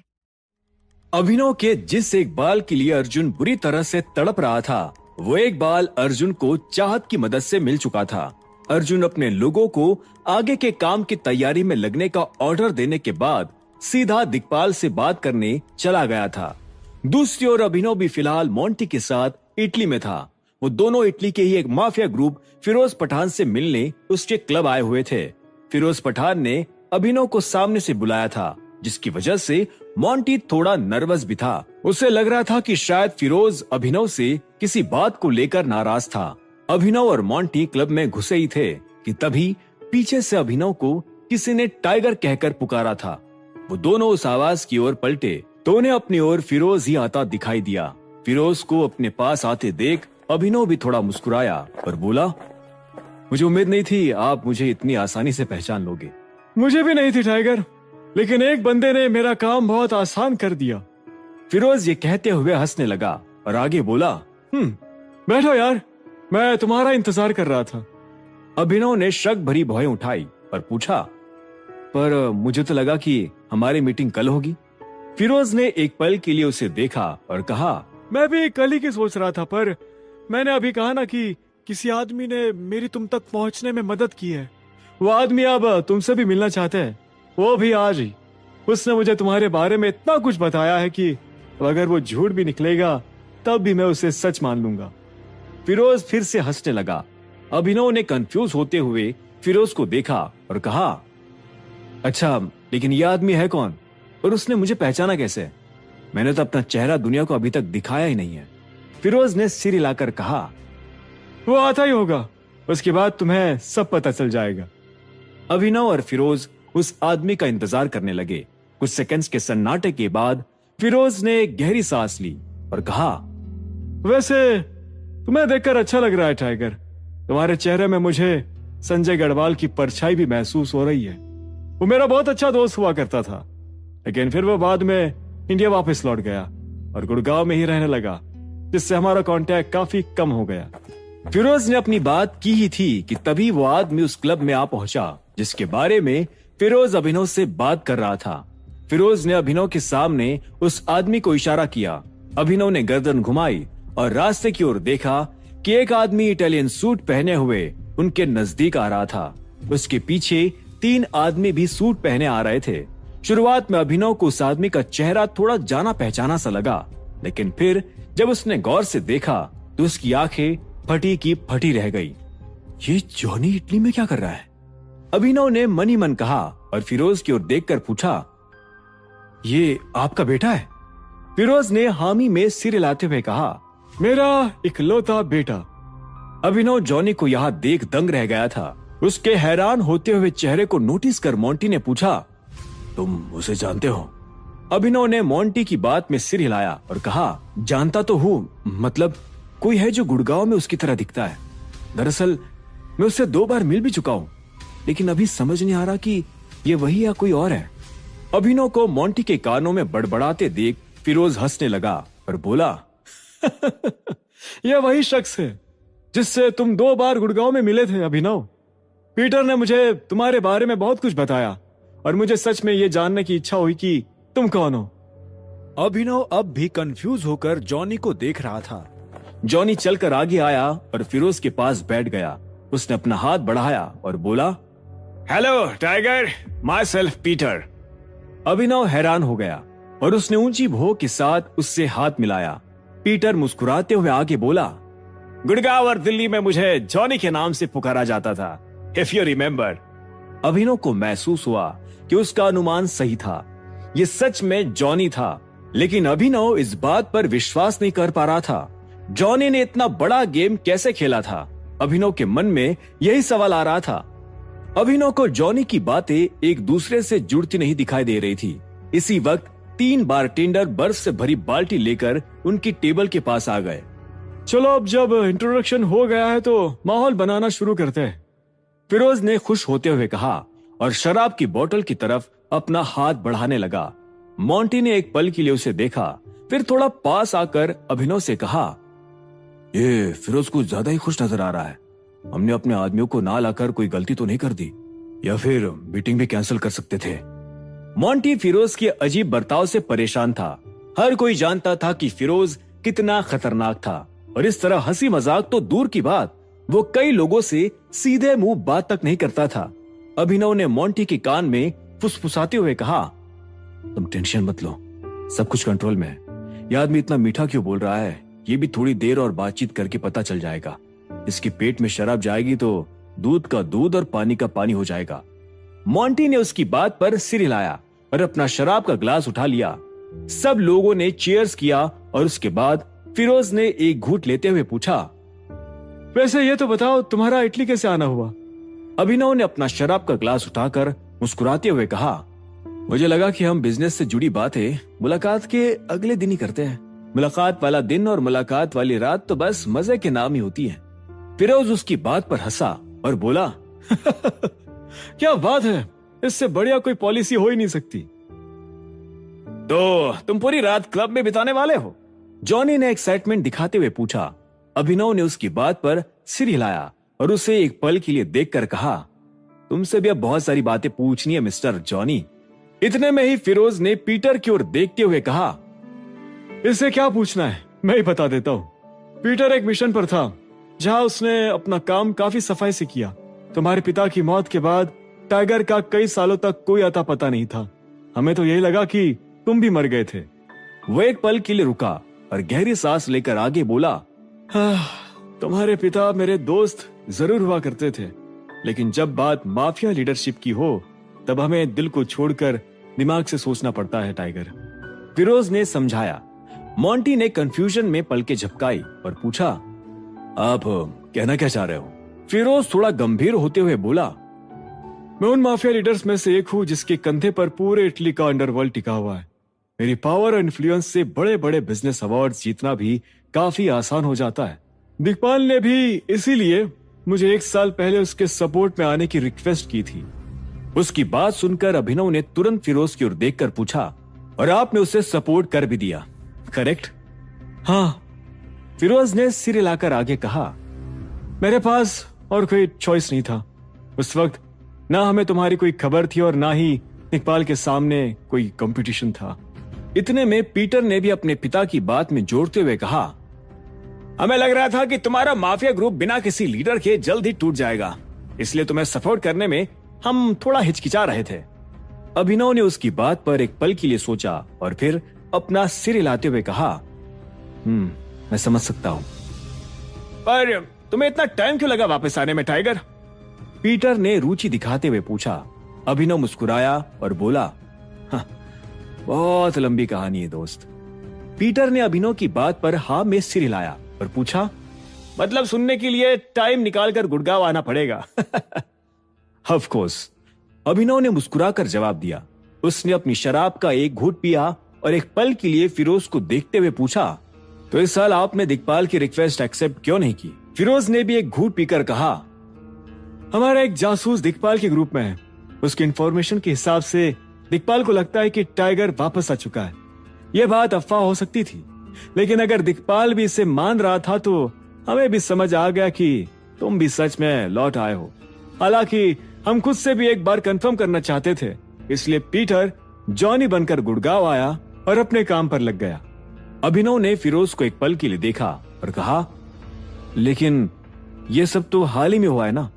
अभिनव के जिस एक बाल के लिए अर्जुन बुरी तरह से तड़प रहा था, वो एक बाल अर्जुन को चाहत की मदद से मिल चुका था। अर्जुन अपने लोगों को आगे के काम की तैयारी में लगने का ऑर्डर देने के बाद सीधा दिक्पाल से बात करने चला गया था। दूसरी ओर अभिनव भी फिलहाल मोंटी के साथ इटली में था। वो दोनों इटली के ही एक माफिया ग्रुप फिरोज पठान से मिलने उसके क्लब आए हुए थे। फिरोज पठान ने अभिनव को सामने से बुलाया था, जिसकी वजह से मोंटी थोड़ा नर्वस भी था। उसे लग रहा था कि शायद फिरोज अभिनव से किसी बात को लेकर नाराज था। अभिनव और मोंटी क्लब में घुसे ही थे कि तभी पीछे से अभिनव को किसी ने टाइगर कहकर पुकारा था। वो दोनों उस आवाज की ओर पलटे तो उन्हें अपनी ओर फिरोज ही आता दिखाई दिया। फिरोज को अपने पास आते देख अभिनव भी थोड़ा मुस्कुराया और बोला, मुझे उम्मीद नहीं थी आप मुझे इतनी आसानी से पहचान लोगे। मुझे भी नहीं थी टाइगर, लेकिन एक बंदे ने मेरा काम बहुत आसान कर दिया। फिरोज ये कहते हुए हंसने लगा और आगे बोला, बैठो यार, मैं तुम्हारा इंतजार कर रहा था। अभिनव ने शक भरी भौहें उठाई और पूछा, पर मुझे तो लगा कि हमारी मीटिंग कल होगी। फिरोज ने एक पल के लिए उसे देखा और कहा, मैं भी कल ही की सोच रहा था, पर मैंने अभी कहा ना कि किसी आदमी ने मेरी तुम तक पहुंचने में मदद की है। वो आदमी अब तुमसे भी मिलना चाहते हैं, वो भी आज ही। उसने मुझे तुम्हारे बारे में इतना कुछ बताया है कि अगर वो झूठ भी निकलेगा तब भी मैं उसे सच मान लूंगा। फिरोज फिर से हंसने लगा। अभिनव ने कंफ्यूज होते हुए फिरोज को देखा और कहा, अच्छा, लेकिन ये आदमी है कौन और उसने मुझे पहचाना कैसे? मैंने तो अपना चेहरा दुनिया को अभी तक दिखाया ही नहीं है। फिरोज ने सिर हिलाकर कहा, वो आता ही होगा, उसके बाद तुम्हें सब पता चल जाएगा। अभिनव और फिरोज उस आदमी का इंतजार करने लगे। कुछ सेकंड्स के सन्नाटे के बाद फिरोज ने गहरी सांस ली और कहा, वैसे तुम्हें देखकर अच्छा लग रहा है टाइगर। तुम्हारे चेहरे में मुझे संजय गढ़वाल की परछाई भी महसूस हो रही है। वो मेरा बहुत अच्छा दोस्त हुआ करता था, लेकिन फिर वो बाद में इंडिया वापस लौट गया और गुड़गांव में ही रहने लगा, जिससे हमारा कांटेक्ट काफी कम हो गया। फिरोज ने अपनी बात की ही थी कि तभी वो आदमी उस क्लब में आ पहुंचा जिसके बारे में फिरोज अभिनव से बात कर रहा था। फिरोज ने अभिनव के सामने उस आदमी को इशारा किया। अभिनव ने गर्दन घुमाई और रास्ते की ओर देखा कि एक आदमी इटालियन सूट पहने हुए उनके नजदीक आ रहा था। उसके पीछे 3 आदमी भी सूट पहने आ रहे थे। शुरुआत में अभिनव को उस आदमी का चेहरा थोड़ा जाना पहचाना सा लगा, लेकिन फिर जब उसने गौर से देखा तो उसकी आंखें फटी की फटी रह गई। ये जॉनी इटली में क्या कर रहा है? अभिनव ने मन ही मन कहा और फिरोज की ओर देखकर पूछा, ये आपका बेटा है? फिरोज ने हामी में सिर हिलाते हुए कहा, मेरा इकलौता बेटा। अभिनव जॉनी को यहाँ देख दंग रह गया था। उसके हैरान होते हुए चेहरे को नोटिस कर मोंटी ने पूछा, तुम उसे जानते हो? अभिनव ने मोंटी की बात में सिर हिलाया और कहा, जानता तो हूं, मतलब कोई है जो गुड़गांव में उसकी तरह दिखता है। दरअसल मैं उससे 2 बार मिल भी चुका हूं, लेकिन अभी समझ नहीं आ रहा कि ये वही या कोई और है। अभिनव को मोंटी के कानों में बड़बड़ाते देख फिरोज हंसने लगा और बोला, यह वही शख्स है जिससे तुम 2 बार गुड़गांव में मिले थे अभिनव। पीटर ने मुझे तुम्हारे बारे में बहुत कुछ बताया और मुझे सच में ये जानने की इच्छा हुई कि तुम कौन हो। अभिनव अब भी कंफ्यूज होकर जॉनी को देख रहा था। जॉनी चलकर आगे आया और फिरोज के पास बैठ गया। उसने अपना हाथ बढ़ाया और बोला, hello tiger, myself Peter. Abhinav हैरान हो गया और उसने ऊंची भौं के साथ उससे हाथ मिलाया। पीटर मुस्कुराते हुए आगे बोला, गुड़गांव और दिल्ली में मुझे जॉनी के नाम से पुकारा जाता था, इफ यू रिमेम्बर। अभिनव को महसूस हुआ कि उसका अनुमान सही था, ये सच में जॉनी था, लेकिन अभिनव इस बात पर विश्वास नहीं कर पा रहा था। जॉनी ने इतना बड़ा गेम कैसे खेला था? अभिनव के मन में यही सवाल आ रहा था। अभिनव को जॉनी की बातें एक दूसरे से जुड़ती नहीं दिखाई दे रही थी। इसी वक्त 3 बारटेंडर बर्फ से भरी बाल्टी लेकर उनकी टेबल के पास आ गए। चलो अब जब इंट्रोडक्शन हो गया है तो माहौल बनाना शुरू करते हैं, फिरोज ने खुश होते हुए कहा और शराब की बोतल की तरफ अपना हाथ बढ़ाने लगा। मोंटी ने एक पल के लिए उसे देखा, फिर थोड़ा पास आकर अभिनव से कहा, ये फिरोज कुछ ज्यादा ही खुश नजर आ रहा है। हमने अपने आदमियों को ना लाकर कोई गलती तो नहीं कर दी, या फिर मीटिंग भी कैंसिल कर सकते थे। मोंटी फिरोज के अजीब बर्ताव से परेशान था। हर कोई जानता था कि फिरोज कितना खतरनाक था और इस तरह हंसी मजाक तो दूर की बात, वो कई लोगों से सीधे मुंह बात तक नहीं करता था। अभिनव ने मोंटी के कान में फुसफुसाते हुए कहा, तुम टेंशन मत लो, सब कुछ कंट्रोल में है। यह आदमी इतना मीठा क्यों बोल रहा है, ये भी थोड़ी देर और बातचीत करके पता चल जाएगा। इसके पेट में शराब जाएगी तो दूध का दूध और पानी का पानी हो जाएगा। मोंटी ने उसकी बात पर सिर हिलाया और अपना शराब का ग्लास उठा लिया। सब लोगों ने चीयर्स किया और उसके बाद फिरोज ने एक घूंट लेते हुए पूछा, वैसे ये तो बताओ तुम्हारा इटली कैसे आना हुआ? अभिनव ने अपना शराब का ग्लास उठाकर मुस्कुराते हुए कहा, मुझे लगा कि हम बिजनेस से जुड़ी बातें मुलाकात के अगले दिन ही करते हैं। मुलाकात वाला दिन और मुलाकात वाली रात तो बस मजे के नाम ही होती है। फिरोज उसकी बात पर हंसा और बोला, क्या बात है, इससे बढ़िया कोई पॉलिसी हो ही नहीं सकती। तो तुम पूरी रात क्लब में बिताने वाले हो? जॉनी ने एक्साइटमेंट दिखाते हुए पूछा। अभिनव ने उसकी बात पर सिर हिलाया और उसे एक पल के लिए देखकर कहा, तुमसे भी अब बहुत सारी बातें पूछनी है मिस्टर जॉनी। इतने में ही फिरोज ने पीटर की ओर देखते हुए कहा, इससे क्या पूछना है, मैं ही बता देता हूँ। पीटर एक मिशन पर था जहाँ उसने अपना काम काफी सफाई से किया। तुम्हारे पिता की मौत के बाद टाइगर का कई सालों तक कोई अता पता नहीं था। हमें तो यही लगा कि तुम भी मर गए थे। वो एक पल के लिए रुका और गहरी सांस लेकर आगे बोला, तुम्हारे पिता मेरे दोस्त जरूर हुआ करते थे, लेकिन जब बात माफिया लीडरशिप की हो तब हमें दिल को छोड़कर दिमाग से सोचना पड़ता है टाइगर। फिरोज ने समझाया। मोंटी ने कंफ्यूजन में पलकें झपकाई और पूछा, आप कहना क्या चाह रहे हो? फिरोज थोड़ा गंभीर होते हुए बोला, मैं उन माफिया लीडर्स में से एक हूँ जिसके कंधे पर पूरे इटली का अंडरवर्ल्ड टिका हुआ है। मेरी पावर और इन्फ्लुएंस से बड़े बड़े बिजनेस अवार्ड्स जीतना भी काफी आसान हो जाता है। दिग्पाल ने भी इसीलिए मुझे 1 साल पहले उसके सपोर्ट में आने की रिक्वेस्ट की थी। उसकी बात सुनकर अभिनव ने तुरंत फिरोज की ओर देखकर पूछा, और आपने उसे सपोर्ट कर भी दिया, करेक्ट? हाँ, फिरोज ने सिर हिलाकर आगे कहा, मेरे पास और कोई चॉइस नहीं था। उस वक्त ना हमें तुम्हारी कोई खबर थी और ना ही दिग्पाल के सामने कोई कंपटीशन था। इतने में पीटर ने भी अपने पिता की बात में जोड़ते हुए कहा, हमें लग रहा था कि तुम्हारा माफिया ग्रुप बिना किसी लीडर के जल्द ही टूट जाएगा, इसलिए तुम्हें सपोर्ट करने में हम थोड़ा हिचकिचा रहे थे। अभिनव ने उसकी बात पर एक पल के लिए सोचा और फिर अपना सिर हिलाते हुए कहा, मैं समझ सकता हूं, पर तुम्हें इतना टाइम क्यों लगा वापस आने में टाइगर? पीटर ने रुचि दिखाते हुए पूछा। अभिनव मुस्कुराया और बोला, हाँ, बहुत लंबी कहानी है दोस्त। पीटर ने अभिनव की बात पर हाँ में सिर हिलाया और पूछा, मतलब सुनने के लिए टाइम निकालकर गुड़गांव आना पड़ेगा? ऑफ कोर्स, अभिनव ने मुस्कुराकर जवाब दिया। उसने अपनी शराब का एक घूंट पिया और एक पल के लिए फिरोज को देखते हुए पूछा, तो इस साल आपने दिक्पाल की रिक्वेस्ट एक्सेप्ट क्यों नहीं की? फिरोज ने भी एक घूंट पीकर कहा, हमारा एक जासूस दिक्पाल के ग्रुप में है। उसकी इंफॉर्मेशन के हिसाब से दिक्पाल को लगता है कि टाइगर वापस आ चुका है। यह बात अफवाह हो सकती थी, लेकिन अगर दिक्पाल भी इसे मान रहा था तो हमें भी समझ आ गया कि तुम भी सच में लौट आए हो। हालांकि हम खुद से भी एक बार कंफर्म करना चाहते थे, इसलिए पीटर जॉनी बनकर गुड़गांव आया और अपने काम पर लग गया। अभिनव ने फिरोज को एक पल के लिए देखा और कहा, लेकिन ये सब तो हाल ही में हुआ है ना?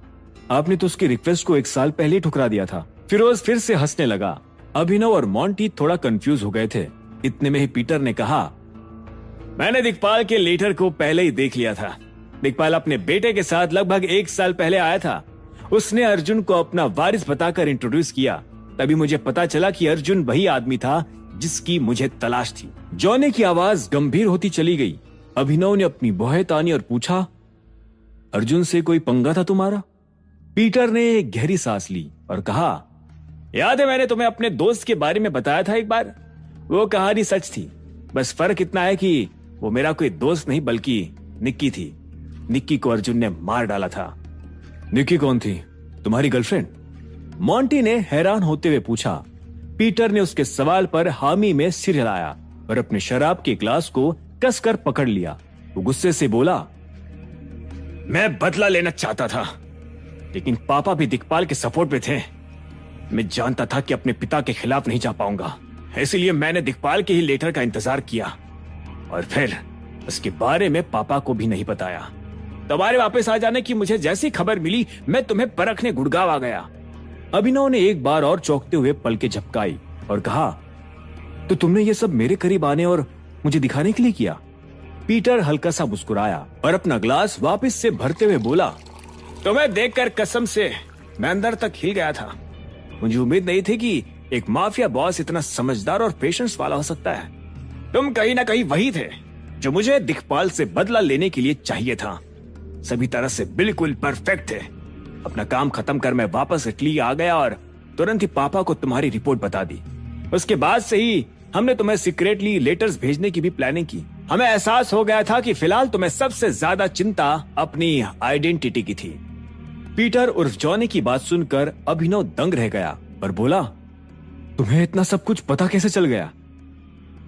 आपने तो उसकी रिक्वेस्ट को 1 साल पहले ही ठुकरा दिया था। फिरोज फिर से हंसने लगा। अभिनव और मॉन्टी थोड़ा कंफ्यूज हो गए थे। इतने में ही पीटर ने कहा, मैंने दिक्पाल के लेटर को पहले ही देख लिया था। दिक्पाल अपने बेटे के साथ लगभग 1 साल पहले आया था। उसने अर्जुन को अपना वारिस बताकर इंट्रोड्यूस किया। तभी मुझे पता चला कि अर्जुन वही आदमी था जिसकी मुझे तलाश थी। जॉनी की आवाज गंभीर होती चली गई। अभिनव ने अपनी भौहें तानी और पूछा, अर्जुन से कोई पंगा था तुम्हारा? पीटर ने एक गहरी सांस ली और कहा, याद है मैंने तुम्हें अपने दोस्त के बारे में बताया था एक बार? वो कहानी सच थी, बस फर्क इतना है कि वो मेरा कोई दोस्त नहीं बल्कि निक्की थी। निक्की को अर्जुन ने मार डाला था। निक्की कौन थी? तुम्हारी गर्लफ्रेंड? मॉन्टी ने हैरान होते हुए पूछा। पीटर ने उसके सवाल पर हामी में सिर हिलाया और अपने शराब के ग्लास को कसकर पकड़ लिया। वो गुस्से से बोला, मैं बदला लेना चाहता था, लेकिन पापा भी दिक्पाल के सपोर्ट में थे। मैं जानता था कि अपने पिता के खिलाफ नहीं जा पाऊंगा, इसलिए मैंने दिक्पाल के ही लेटर का इंतजार किया और फिर उसके बारे में पापा को भी नहीं बताया। तुम्हारे वापस आ जाने की मुझे जैसी खबर मिली, मैं तुम्हें परखने गुड़गांव आ गया। अभिनव ने एक बार और चौंकते हुए पलकें झपकाई और कहा, तो तुमने ये सब मेरे करीब आने और मुझे दिखाने के लिए किया? पीटर हल्का सा मुस्कुराया और अपना ग्लास वापस से भरते हुए बोला, तुम्हें देखकर कसम से मैं अंदर तक हिल गया था। मुझे उम्मीद नहीं थी कि एक माफिया बॉस इतना समझदार और पेशेंस वाला हो सकता है। तुम कहीं ना कहीं वही थे जो मुझे दिक्पाल से बदला लेने के लिए चाहिए था। सभी तरह से बिल्कुल परफेक्ट थे। अपना काम खत्म कर मैं वापस इटली आ गया और तुरंत ही पापा को तुम्हारी रिपोर्ट बता दी। उसके बाद से ही हमने तुम्हें सीक्रेटली लेटर्स भेजने की भी प्लानिंग की। हमें एहसास हो गया था कि फिलहाल तुम्हें सबसे ज्यादा चिंता अपनी आइडेंटिटी की थी। पीटर उर्फ जॉनी की बात सुनकर अभिनव दंग रह गया और बोला, तुम्हें इतना सब कुछ पता कैसे चल गया?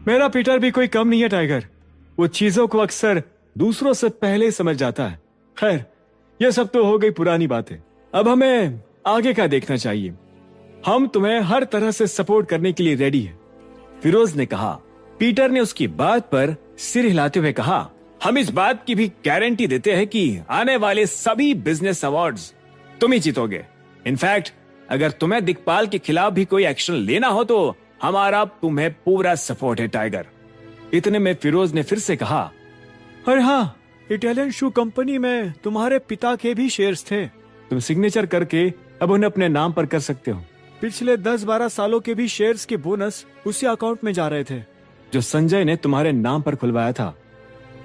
मेरा पीटर भी कोई कम नहीं है टाइगर। वो चीजों को अक्सर दूसरों से पहले ही समझ जाता है। खैर, यह सब तो हो गई पुरानी बातें। अब हमें आगे का देखना चाहिए। हम तुम्हें हर तरह से सपोर्ट करने के लिए रेडी है, फिरोज ने कहा। पीटर ने उसकी बात पर सिर हिलाते हुए कहा, हम इस बात की भी गारंटी देते हैं कि आने वाले सभी बिजनेस अवार्ड्स तुम ही जीतोगे। इनफैक्ट अगर तुम्हें दिक्पाल के खिलाफ भी कोई एक्शन लेना हो तो हमारा तुम्हें पूरा सपोर्ट है टाइगर। इतने में फिरोज ने फिर से कहा, अरे हाँ, इटालियन शू कंपनी में तुम्हारे पिता के भी शेयर्स थे। तुम सिग्नेचर करके अब उन्हें अपने नाम पर कर सकते हो। पिछले 10-12 सालों के भी शेयर्स के बोनस उसी अकाउंट में जा रहे थे जो संजय ने तुम्हारे नाम पर खुलवाया था।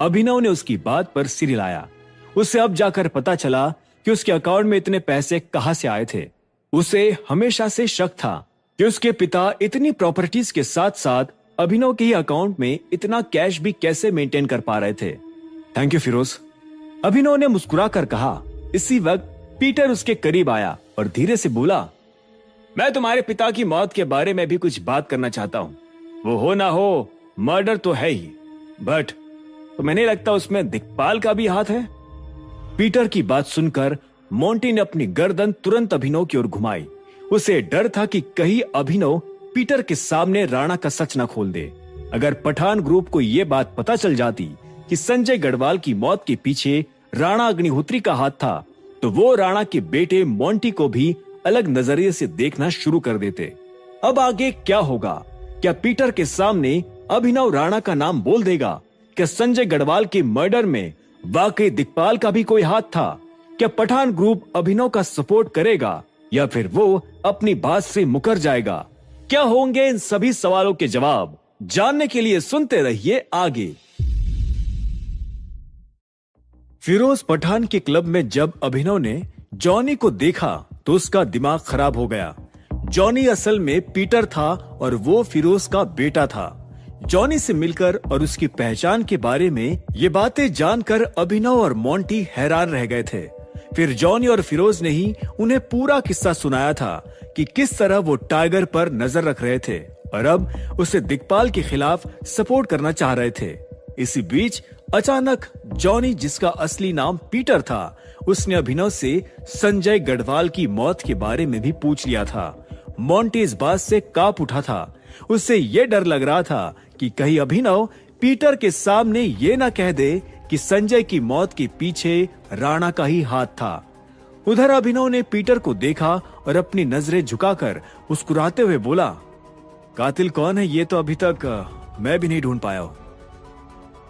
अभिनव ने उसकी बात पर सिर हिलाया। उसे अब जाकर पता चला कि उसके अकाउंट में इतने पैसे कहां से आए थे। उसे हमेशा से शक था कि उसके पिता इतनी प्रॉपर्टीज के साथ साथ अभिनव के ही अकाउंट में इतना कैश भी कैसे मेंटेन कर पा रहे थे। थैंक यू फिरोज, अभिनव ने मुस्कुराकर कहा। इसी वक्त पीटर उसके करीब आया और धीरे से बोला, मैं तुम्हारे पिता की मौत के बारे में भी कुछ बात करना चाहता हूँ। वो हो ना हो, मर्डर तो है ही, बट तुम्हें नहीं लगता उसमें दिक्पाल का भी हाथ है? पीटर की बात सुनकर मोंटी ने अपनी गर्दन तुरंत अभिनव की ओर घुमाई। उसे डर था कि कहीं अभिनव पीटर के सामने राणा का सच न खोल दे। अगर पठान ग्रुप को यह बात पता चल जाती कि संजय गढ़वाल की मौत के पीछे राणा अग्निहोत्री का हाथ था, तो वो राणा के बेटे मोंटी को भी अलग नजरिए से देखना शुरू कर देते। अब आगे क्या होगा? क्या पीटर के सामने अभिनव राणा का नाम बोल देगा? क्या संजय गढ़वाल के मर्डर में वाकई दिक्पाल का भी कोई हाथ था? क्या पठान ग्रुप अभिनव का सपोर्ट करेगा या फिर वो अपनी बात से मुकर जाएगा? क्या होंगे इन सभी सवालों के जवाब? जानने के लिए सुनते रहिए आगे। फिरोज पठान के क्लब में जब अभिनव ने जॉनी को देखा तो उसका दिमाग खराब हो गया। जॉनी असल में पीटर था और वो फिरोज का बेटा था। जॉनी से मिलकर और उसकी पहचान के बारे में ये बातें जानकर अभिनव और मोंटी हैरान रह गए थे। फिर जॉनी और फिरोज ने ही उन्हें पूरा किस्सा सुनाया था कि किस तरह वो टाइगर पर नजर रख रहे थे और अब उसे दिक्पाल के खिलाफ सपोर्ट करना चाह रहे थे। इसी बीच अचानक जॉनी, जिसका असली नाम पीटर था, उसने अभिनव से संजय गढ़वाल की मौत के बारे में भी पूछ लिया था। मोंटी इस बात से कांप उठा था। उसे ये डर लग रहा था कि कहीं अभिनव पीटर के सामने ये ना कह दे कि संजय की मौत के पीछे राणा का ही हाथ था। उधर अभिनव ने पीटर को देखा और अपनी नजरें झुकाकर मुस्कुराते हुए बोला, कातिल कौन है ये तो अभी तक मैं भी नहीं ढूंढ पाया हूं।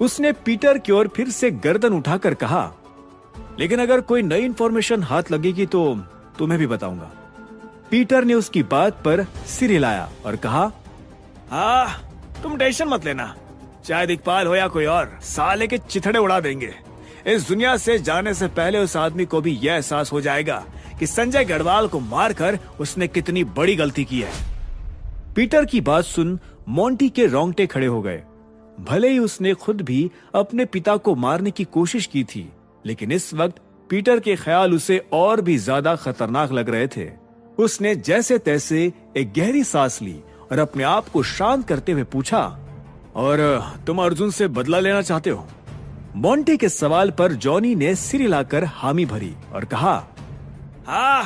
उसने पीटर की ओर फिर से गर्दन उठाकर कहा, लेकिन अगर कोई नई इंफॉर्मेशन हाथ लगेगी तो तुम्हें भी बताऊंगा। पीटर ने उसकी बात पर सिर हिलाया और कहा, हाँ, तुम टेंशन मत लेना, चाहे दिक्पाल हो या कोई और, साले के चिथड़े उड़ा देंगे। इस दुनिया से जाने से पहले उस आदमी को भी यह एहसास हो जाएगा कि संजय गढ़वाल को मारकर उसने कितनी बड़ी गलती की है। पीटर की बात सुन मोंटी के रोंगटे खड़े हो गए। भले ही उसने खुद भी अपने पिता को मारने की कोशिश की थी, लेकिन इस वक्त पीटर के ख्याल उसे और भी ज्यादा खतरनाक लग रहे थे। उसने जैसे तैसे एक गहरी सांस ली और अपने आप को शांत करते हुए पूछा, और तुम अर्जुन से बदला लेना चाहते हो? मोंटी के सवाल पर जॉनी ने सिर हिलाकर हामी भरी और कहा, हाँ,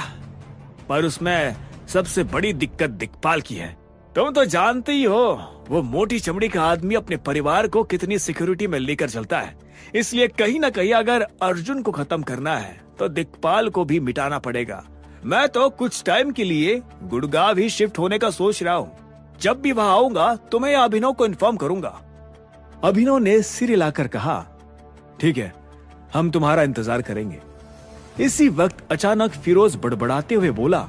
पर उसमें सबसे बड़ी दिक्कत दिक्पाल की है। तुम तो जानते ही हो वो मोटी चमड़ी का आदमी अपने परिवार को कितनी सिक्योरिटी में लेकर चलता है। इसलिए कहीं ना कहीं अगर अर्जुन को खत्म करना है तो दिक्पाल को भी मिटाना पड़ेगा। मैं तो कुछ टाइम के लिए गुड़गांव ही शिफ्ट होने का सोच रहा हूँ। जब भी वहां आऊंगा तो मैं अभिनव को इन्फॉर्म करूंगा। अभिनव ने सिर हिलाकर कहा, ठीक है, हम तुम्हारा इंतजार करेंगे। इसी वक्त अचानक फिरोज बड़बड़ाते हुए बोला,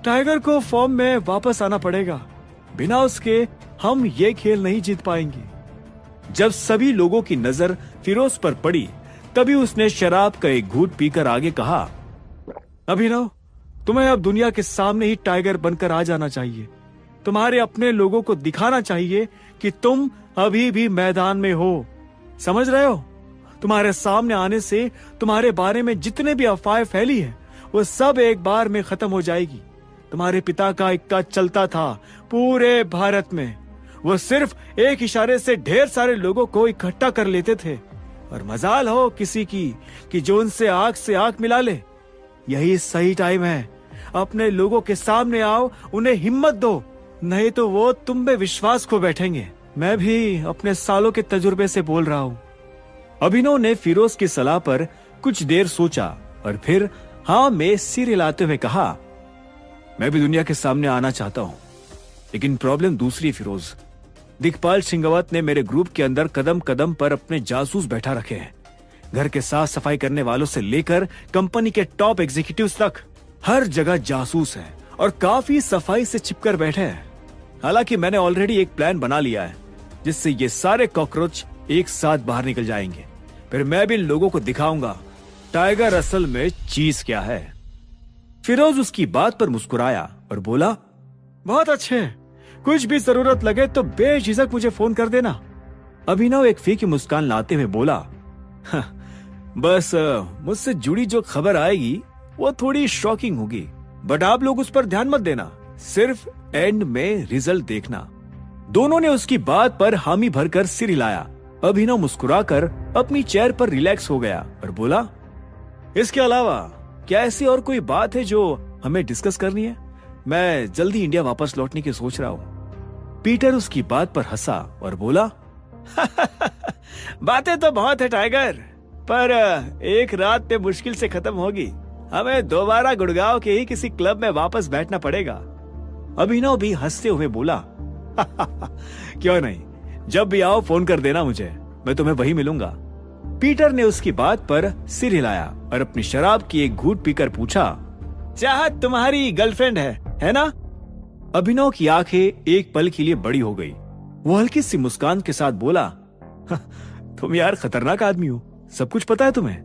टाइगर को फॉर्म में वापस आना पड़ेगा, बिना उसके हम ये खेल नहीं जीत पाएंगे। जब सभी लोगों की नजर फिरोज पर पड़ी तभी उसने शराब का एक घूंट पीकर आगे कहा, अभिनव, तुम्हें अब दुनिया के सामने ही टाइगर बनकर आ जाना चाहिए। तुम्हारे अपने लोगों को दिखाना चाहिए कि तुम अभी भी मैदान में हो। समझ रहे हो? तुम्हारे सामने आने से तुम्हारे बारे में जितने भी अफवाहें फैली है वो सब एक बार में खत्म हो जाएगी। तुम्हारे पिता का इक्का चलता था पूरे भारत में। वो सिर्फ एक इशारे से ढेर सारे लोगों को इकट्ठा कर लेते थे और मजाल हो किसी की कि जो उनसे आंख से आंख मिला ले। यही सही टाइम है। अपने लोगों के सामने आओ, उन्हें हिम्मत दो, नहीं तो वो तुम में विश्वास खो बैठेंगे। मैं भी अपने सालों के तजुर्बे से बोल रहा हूँ। अभिनव ने फिरोज की सलाह पर कुछ देर सोचा और फिर हाँ में सिर हिलाते हुए कहा, मैं भी दुनिया के सामने आना चाहता हूँ, लेकिन प्रॉब्लम दूसरी फिरोज। दिक्पाल सिंघावत ने मेरे ग्रुप के अंदर कदम कदम पर अपने जासूस बैठा रखे हैं। घर के साफ सफाई करने वालों से लेकर कंपनी के टॉप एग्जीक्यूटिव्स तक हर जगह जासूस हैं और काफी सफाई से चिपकर बैठे हैं। हालांकि मैंने ऑलरेडी एक प्लान बना लिया है जिससे ये सारे कॉकरोच एक साथ बाहर निकल जाएंगे। फिर मैं भी इन लोगों को दिखाऊंगा टाइगर असल में चीज क्या है। फिरोज उसकी बात पर मुस्कुराया और बोला, बहुत अच्छे, कुछ भी जरूरत लगे तो बेझिझक मुझे फोन कर देना। अभिनव एक फीकी मुस्कान लाते हुए बोला, बस मुझसे जुड़ी जो खबर आएगी वो थोड़ी शॉकिंग होगी, बट आप लोग उस पर ध्यान मत देना, सिर्फ एंड में रिजल्ट देखना। दोनों ने उसकी बात पर हामी भरकर सिर हिलाया। अभिनव मुस्कुराकर अपनी चेयर पर रिलैक्स हो गया और बोला, इसके अलावा क्या ऐसी और कोई बात है जो हमें डिस्कस करनी है? मैं जल्दी इंडिया वापस लौटने की सोच रहा हूँ। पीटर उसकी बात पर हंसा और बोला, बातें तो बहुत है टाइगर, पर एक रात में मुश्किल से खत्म होगी। हमें दोबारा गुड़गांव के ही किसी क्लब में वापस बैठना पड़ेगा। अभिनव भी हंसते हुए बोला, क्यों नहीं, जब भी आओ फोन कर देना मुझे, मैं तुम्हें वही मिलूंगा। पीटर ने उसकी बात पर सिर हिलाया और अपनी शराब की एक घूंट पीकर पूछा, चाहत तुम्हारी गर्लफ्रेंड है ना? अभिनव की आंखें एक पल के लिए बड़ी हो गई। वो हल्की सी मुस्कान के साथ बोला, तुम यार खतरनाक आदमी हो, सब कुछ पता है तुम्हें।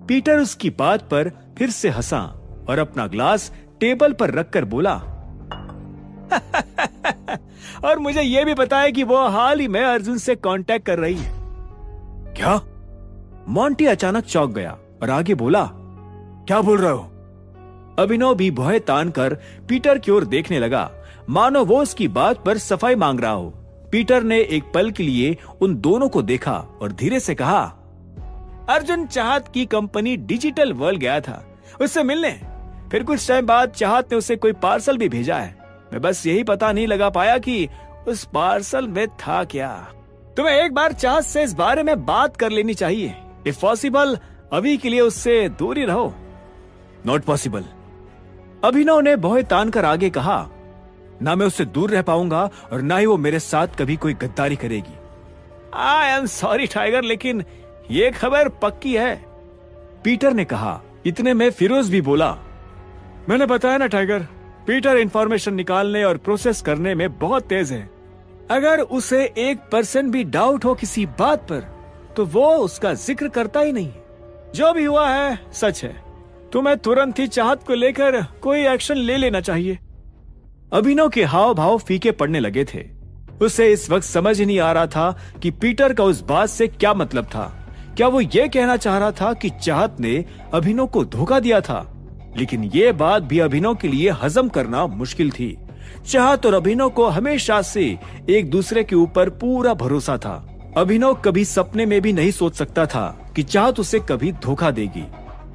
पीटर उसकी बात पर फिर से हंसा और अपना ग्लास टेबल पर रखकर बोला, और मुझे यह भी पता है कि वो हाल ही में अर्जुन से कांटेक्ट कर रही है। क्या? मॉन्टी अचानक चौंक गया और आगे बोला, क्या बोल रहे हो? अभिनव भी भौहें तान कर पीटर की ओर देखने लगा, मानो वो उसकी बात पर सफाई मांग रहा हो। पीटर ने एक पल के लिए उन दोनों को देखा और धीरे से कहा, अर्जुन चाहत की कंपनी डिजिटल वर्ल्ड गया था उससे मिलने। फिर कुछ टाइम बाद चाहत ने उसे कोई पार्सल भी भेजा है। मैं बस यही पता नहीं लगा पाया कि उस पार्सल में था क्या। तुम्हें एक बार चाहत से इस बारे में बात कर लेनी चाहिए। इफ पॉसिबल अभी के लिए उससे दूर ही रहो। Not possible. अभिनव ने भौहें तान कर आगे कहा, ना मैं उससे दूर रह पाऊंगा और ना ही वो मेरे साथ कभी कोई गद्दारी करेगी। आई एम सॉरी टाइगर, लेकिन ये खबर पक्की है, पीटर ने कहा। इतने में फिरोज भी बोला, मैंने बताया ना टाइगर, पीटर इंफॉर्मेशन निकालने और प्रोसेस करने में बहुत तेज है। अगर उसे 1% भी डाउट हो किसी बात पर तो वो उसका जिक्र करता ही नहीं। जो भी हुआ है सच है। तुम्हें तुरंत ही चाहत को लेकर कोई एक्शन ले लेना चाहिए। अभिनव के हाव भाव फीके पड़ने लगे थे। उसे इस वक्त समझ ही नहीं आ रहा था कि पीटर का उस बात से क्या मतलब था। क्या वो ये कहना चाह रहा था कि चाहत ने अभिनव को धोखा दिया था? लेकिन ये बात भी अभिनव के लिए हजम करना मुश्किल थी। चाहत और अभिनव को हमेशा से एक दूसरे के ऊपर पूरा भरोसा था। अभिनव कभी सपने में भी नहीं सोच सकता था कि चाहत उसे कभी धोखा देगी।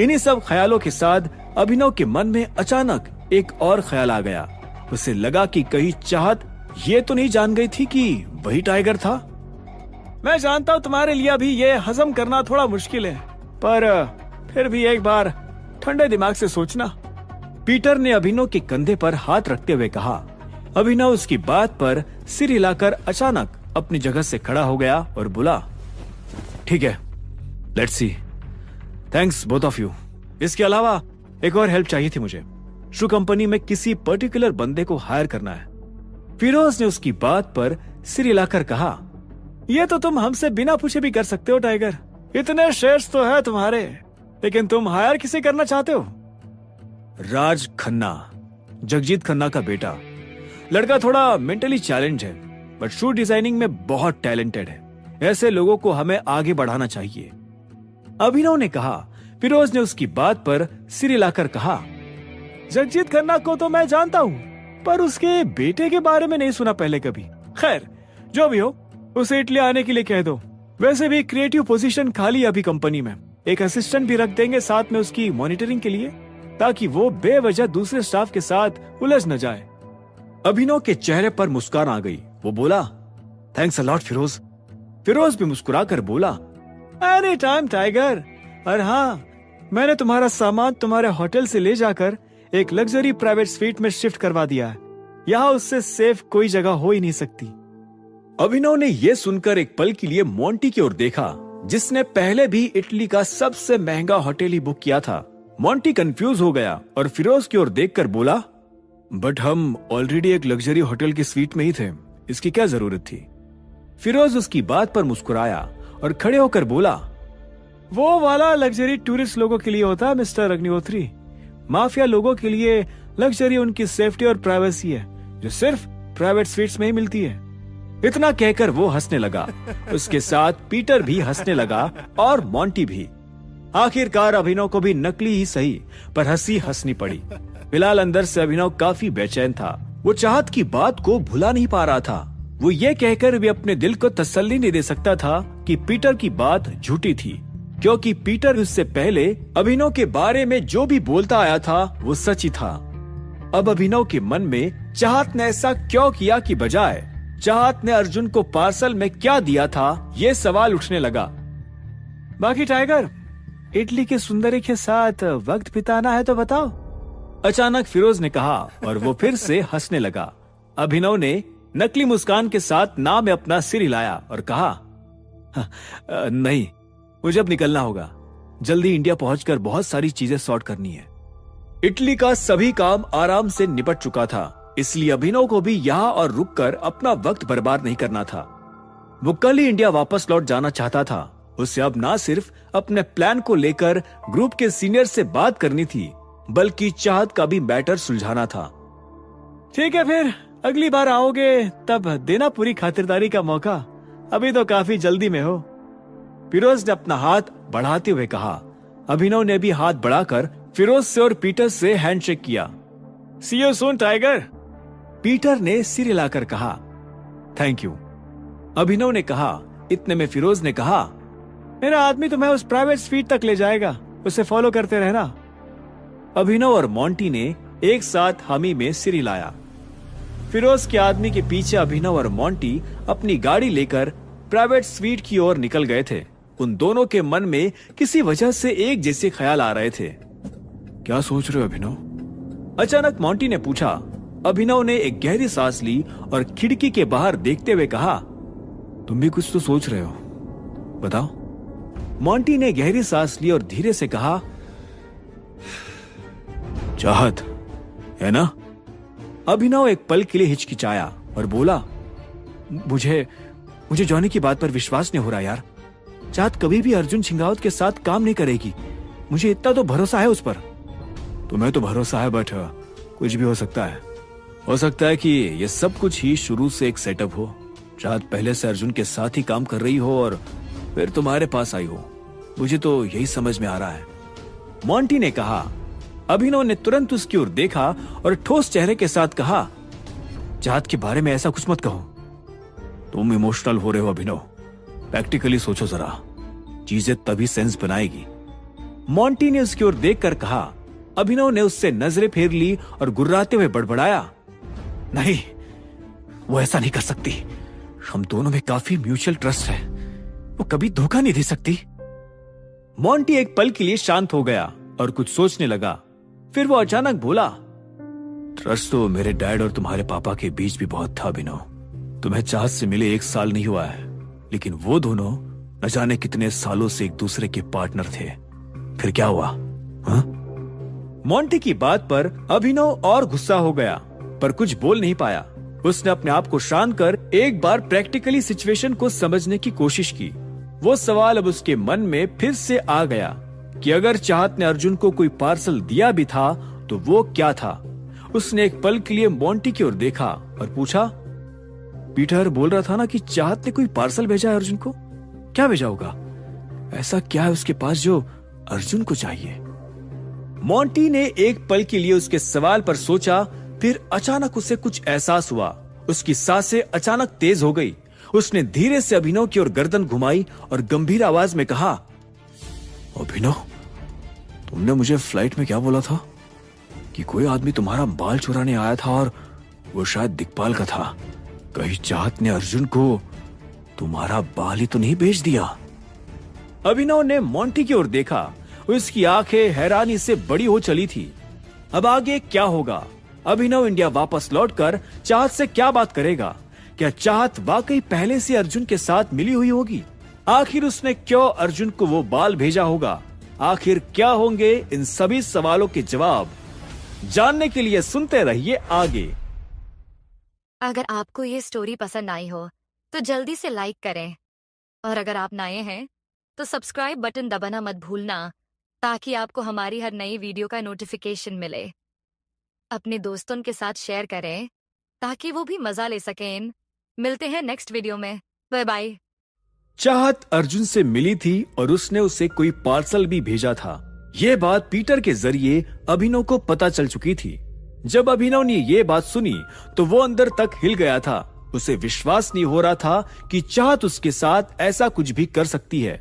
इन्हीं सब ख्यालों के साथ अभिनव के मन में अचानक एक और ख्याल आ गया। उसे लगा कि कहीं चाहत ये तो नहीं जान गई थी कि वही टाइगर था। मैं जानता हूँ तुम्हारे लिए अभी ये हजम करना थोड़ा मुश्किल है, पर फिर भी एक बार ठंडे दिमाग से सोचना, पीटर ने अभिनव के कंधे पर हाथ रखते हुए कहा। अभिनव उसकी बात पर सिर हिलाकर अचानक अपनी जगह से खड़ा हो गया और बोला, ठीक है, let's see, thanks both of you. इसके अलावा एक और हेल्प चाहिए थी मुझे। शू कंपनी में किसी पर्टिकुलर बंदे को हायर करना है। फिरोज ने उसकी बात पर सिर हिलाकर कहा, ये तो तुम हमसे बिना पूछे भी कर सकते हो टाइगर, इतने शेयर्स तो है तुम्हारे, लेकिन तुम हायर किसे करना चाहते हो? राज खन्ना, जगजीत खन्ना का बेटा। लड़का थोड़ा मेंटली चैलेंज है, बट शू डिजाइनिंग में बहुत टैलेंटेड है। ऐसे लोगों को हमें आगे बढ़ाना चाहिए, अभिनव ने कहा। फिरोज ने उसकी बात पर सिर हिलाकर कहा, जगजीत खन्ना को तो मैं जानता हूँ, पर उसके बेटे के बारे में नहीं सुना पहले कभी। खैर, जो भी हो, उसे इटली आने के लिए कह दो। वैसे भी क्रिएटिव पोजीशन खाली अभी कंपनी में, एक असिस्टेंट भी रख देंगे साथ में उसकी मॉनिटरिंग के लिए, ताकि वो बेवजह दूसरे स्टाफ के साथ उलझ न जाए। अभिनव के चेहरे पर मुस्कान आ गई। वो बोला, thanks a lot Firoz. Firoz भी मुस्कुराकर बोला, एनी टाइम टाइगर। और हाँ, मैंने तुम्हारा सामान तुम्हारे होटल से ले जाकर एक लग्जरी प्राइवेट स्वीट में शिफ्ट करवा दिया है। यहाँ उससे सेफ कोई जगह हो ही नहीं सकती। अभिनव ने यह सुनकर एक पल के लिए मोंटी की ओर देखा, जिसने पहले भी इटली का सबसे महंगा होटल ही बुक किया था। मोंटी कंफ्यूज हो गया और फिरोज की ओर देखकर बोला, बट हम ऑलरेडी एक लग्जरी होटल की स्वीट में ही थे, इसकी क्या जरूरत थी? फिरोज उसकी बात पर मुस्कुराया और खड़े होकर बोला, वो वाला लग्जरी टूरिस्ट लोगों के लिए होता है मिस्टर अग्निहोत्री। माफिया लोगों के लिए लग्जरी उनकी सेफ्टी और प्राइवेसी है, जो सिर्फ प्राइवेट स्वीट्स में ही मिलती है। इतना कहकर वो हंसने लगा। उसके साथ पीटर भी हंसने लगा और मोंटी भी। आखिरकार अभिनव को भी नकली ही सही, पर हंसी हंसनी पड़ी। फिलहाल अंदर से अभिनव काफी बेचैन था। वो चाहत की बात को भुला नहीं पा रहा था। वो ये कहकर भी अपने दिल को तसल्ली नहीं दे सकता था कि पीटर की बात झूठी थी, क्योंकि पीटर उससे पहले अभिनव के बारे में जो भी बोलता आया था वो सच ही था। अब अभिनव के मन में चाहत ने ऐसा क्यों किया की बजाय चाहत ने अर्जुन को पार्सल में क्या दिया था, ये सवाल उठने लगा। बाकी टाइगर, इटली की सुंदरी के साथ वक्त बिताना है तो बताओ। अचानक फिरोज ने कहा और वो फिर से हंसने लगा। अभिनव ने नकली मुस्कान के साथ नाव में अपना सिर हिलाया और कहा, नहीं, मुझे अब निकलना होगा। जल्दी इंडिया पहुंचकर बहुत सारी चीजें सॉर्ट करनी है। इटली का सभी काम आराम से निपट चुका था, इसलिए अभिनव को भी यहाँ और रुककर अपना वक्त बर्बाद नहीं करना था। वो कल ही इंडिया वापस लौट जाना चाहता था। उसे अब ना सिर्फ अपने प्लान को लेकर ग्रुप के सीनियर से बात करनी थी, बल्कि चाहत का भी मैटर सुलझाना था। ठीक है, फिर अगली बार आओगे तब देना पूरी खातिरदारी का मौका। अभी तो काफी जल्दी में हो। फिरोज ने अपना हाथ बढ़ाते हुए कहा। अभिनव ने भी हाथ बढ़ाकर फिरोज से और पीटर से हैंडशेक किया। सी यू सून टाइगर। पीटर ने सिर हिलाकर कहा, थैंक यू। अभिनव ने कहा। इतने में फिरोज ने कहा, मेरा आदमी तुम्हें उस प्राइवेट स्वीट तक ले जाएगा, उसे फॉलो करते रहना। अभिनव और मोंटी ने एक साथ हामी में सिर हिलाया। फिरोज के आदमी के पीछे अभिनव और मोंटी अपनी गाड़ी लेकर प्राइवेट स्वीट की ओर निकल गए थे। उन दोनों के मन में किसी वजह से एक जैसे ख्याल आ रहे थे। क्या सोच रहे हो अभिनव? अचानक मोंटी ने पूछा। अभिनव ने एक गहरी सांस ली और खिड़की के बाहर देखते हुए कहा, तुम भी कुछ तो सोच रहे हो, बताओ। मोंटी ने गहरी सांस ली और धीरे से कहा, चाहत है ना? अभिनव एक पल के लिए हिचकिचाया और बोला, मुझे जॉनी की बात पर विश्वास नहीं हो रहा यार। चाहत कभी भी अर्जुन छिंगावत के साथ काम नहीं करेगी। मुझे इतना तो भरोसा है उस पर। तुम्हें तो भरोसा है, बट कुछ भी हो सकता है। हो सकता है कि ये सब कुछ ही शुरू से एक सेटअप हो। चाहत पहले से अर्जुन के साथ ही काम कर रही हो और फिर तुम्हारे पास आई हो। मुझे तो यही समझ में आ रहा है, मोंटी ने कहा। अभिनव ने तुरंत उसकी ओर देखा और ठोस चेहरे के साथ कहा, चाहत के बारे में ऐसा कुछ मत कहो। तुम इमोशनल हो रहे हो अभिनव। प्रैक्टिकली सोचो जरा, चीजें तभी सेंस बनाएगी। मोंटी ने उसकी ओर देखकर कहा। अभिनव ने उससे नजरें फेर ली और गुर्राते हुए बड़बड़ाया, नहीं, वो ऐसा नहीं कर सकती। हम दोनों में काफी म्यूचुअल ट्रस्ट है, वो कभी धोखा नहीं दे सकती। मोंटी एक पल के लिए शांत हो गया और कुछ सोचने लगा। फिर वो अचानक बोला, ट्रस्ट तो मेरे डैड और तुम्हारे पापा के बीच भी बहुत था अभिनव। तुम्हें चाहत से मिले 1 साल नहीं हुआ है, लेकिन वो दोनों न जाने कितने सालों से एक दूसरे के पार्टनर थे। फिर क्या हुआ? हा? मोंटी की बात पर अभिनव और गुस्सा हो गया, पर कुछ बोल नहीं पाया। उसने अपने आप को शांत कर एक बार प्रैक्टिकली सिचुएशन को समझने की कोशिश की। वो सवाल अब उसके मन में फिर से आ गया कि अगर चाहत ने अर्जुन को कोई पार्सल दिया भी था तो वो क्या था। उसने एक पल के लिए मोंटी की ओर देखा और पूछा, पीटर बोल रहा था ना कि चाहत ने कोई पार्सल भेजा है अर्जुन को? क्या भेजा होगा? ऐसा क्या है उसके पास जो अर्जुन को चाहिए? मोंटी ने एक पल के लिए उसके सवाल पर सोचा, फिर अचानक उसे कुछ एहसास हुआ। उसकी सांसें अचानक तेज हो गई। उसने धीरे से अभिनव की ओर गर्दन घुमाई और गंभीर आवाज में कहा, अभिनव, तुमने मुझे फ्लाइट में क्या बोला था कि कोई आदमी तुम्हारा बाल चुराने आया था और वो शायद दिक्पाल का था। कहीं चाहत ने अर्जुन को तुम्हारा बाल ही तो नहीं बेच दिया? अभिनव ने मोंटी की ओर देखा। उसकी आंखें हैरानी से बड़ी हो चली थी। अब आगे क्या होगा? अभिनव इंडिया वापस लौटकर चाहत से क्या बात करेगा? क्या चाहत वाकई पहले से अर्जुन के साथ मिली हुई होगी? आखिर उसने क्यों अर्जुन को वो बाल भेजा होगा? आखिर क्या होंगे इन सभी सवालों के जवाब? जानने के लिए सुनते रहिए आगे। अगर आपको ये स्टोरी पसंद आई हो तो जल्दी से लाइक करें, और अगर आप नए हैं तो सब्सक्राइब बटन दबाना मत भूलना, ताकि आपको हमारी हर नई वीडियो का नोटिफिकेशन मिले। अपने दोस्तों के साथ शेयर करें ताकि वो भी मजा ले सकें। मिलते हैं नेक्स्ट वीडियो में। Bye bye. चाहत अर्जुन से मिली थी और उसने उसे कोई पार्सल भी भेजा था। ये बात पीटर के जरिए अभिनव को पता चल चुकी थी। जब अभिनव ने ये बात सुनी तो वो अंदर तक हिल गया था। उसे विश्वास नहीं हो रहा था कि चाहत उसके साथ ऐसा कुछ भी कर सकती है।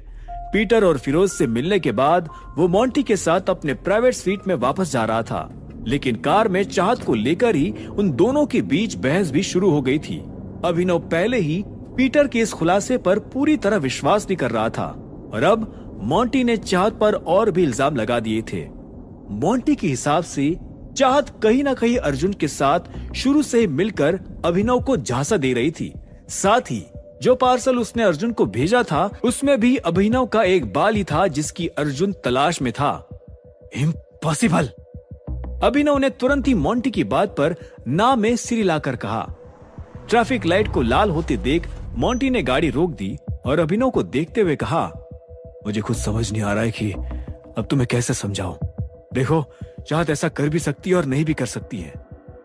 पीटर और फिरोज से मिलने के बाद वो मोंटी के साथ अपने प्राइवेट स्वीट में वापस जा रहा था, लेकिन कार में चाहत को लेकर ही उन दोनों के बीच बहस भी शुरू हो गई थी। अभिनव पहले ही पीटर के इस खुलासे पर पूरी तरह विश्वास नहीं कर रहा था और अब मोंटी ने चाहत पर और भी इल्जाम लगा दिए थे। मोंटी के हिसाब से चाहत कहीं ना कहीं अर्जुन के साथ शुरू से ही मिलकर अभिनव को झांसा दे रही थी। साथ ही जो पार्सल उसने अर्जुन को भेजा था उसमें भी अभिनव का एक बाल ही था जिसकी अर्जुन तलाश में था। इम्पॉसिबल। अभिनव ने तुरंत ही मोंटी की बात पर ना में सिर हिलाकर कहा। ट्रैफिक लाइट को लाल होते देख मोंटी ने गाड़ी रोक दी और अभिनव को देखते हुए कहा, मुझे खुद समझ नहीं आ रहा है कि अब तुम्हें कैसे समझाऊं। देखो, चाहत ऐसा कर भी सकती है और नहीं भी कर सकती है।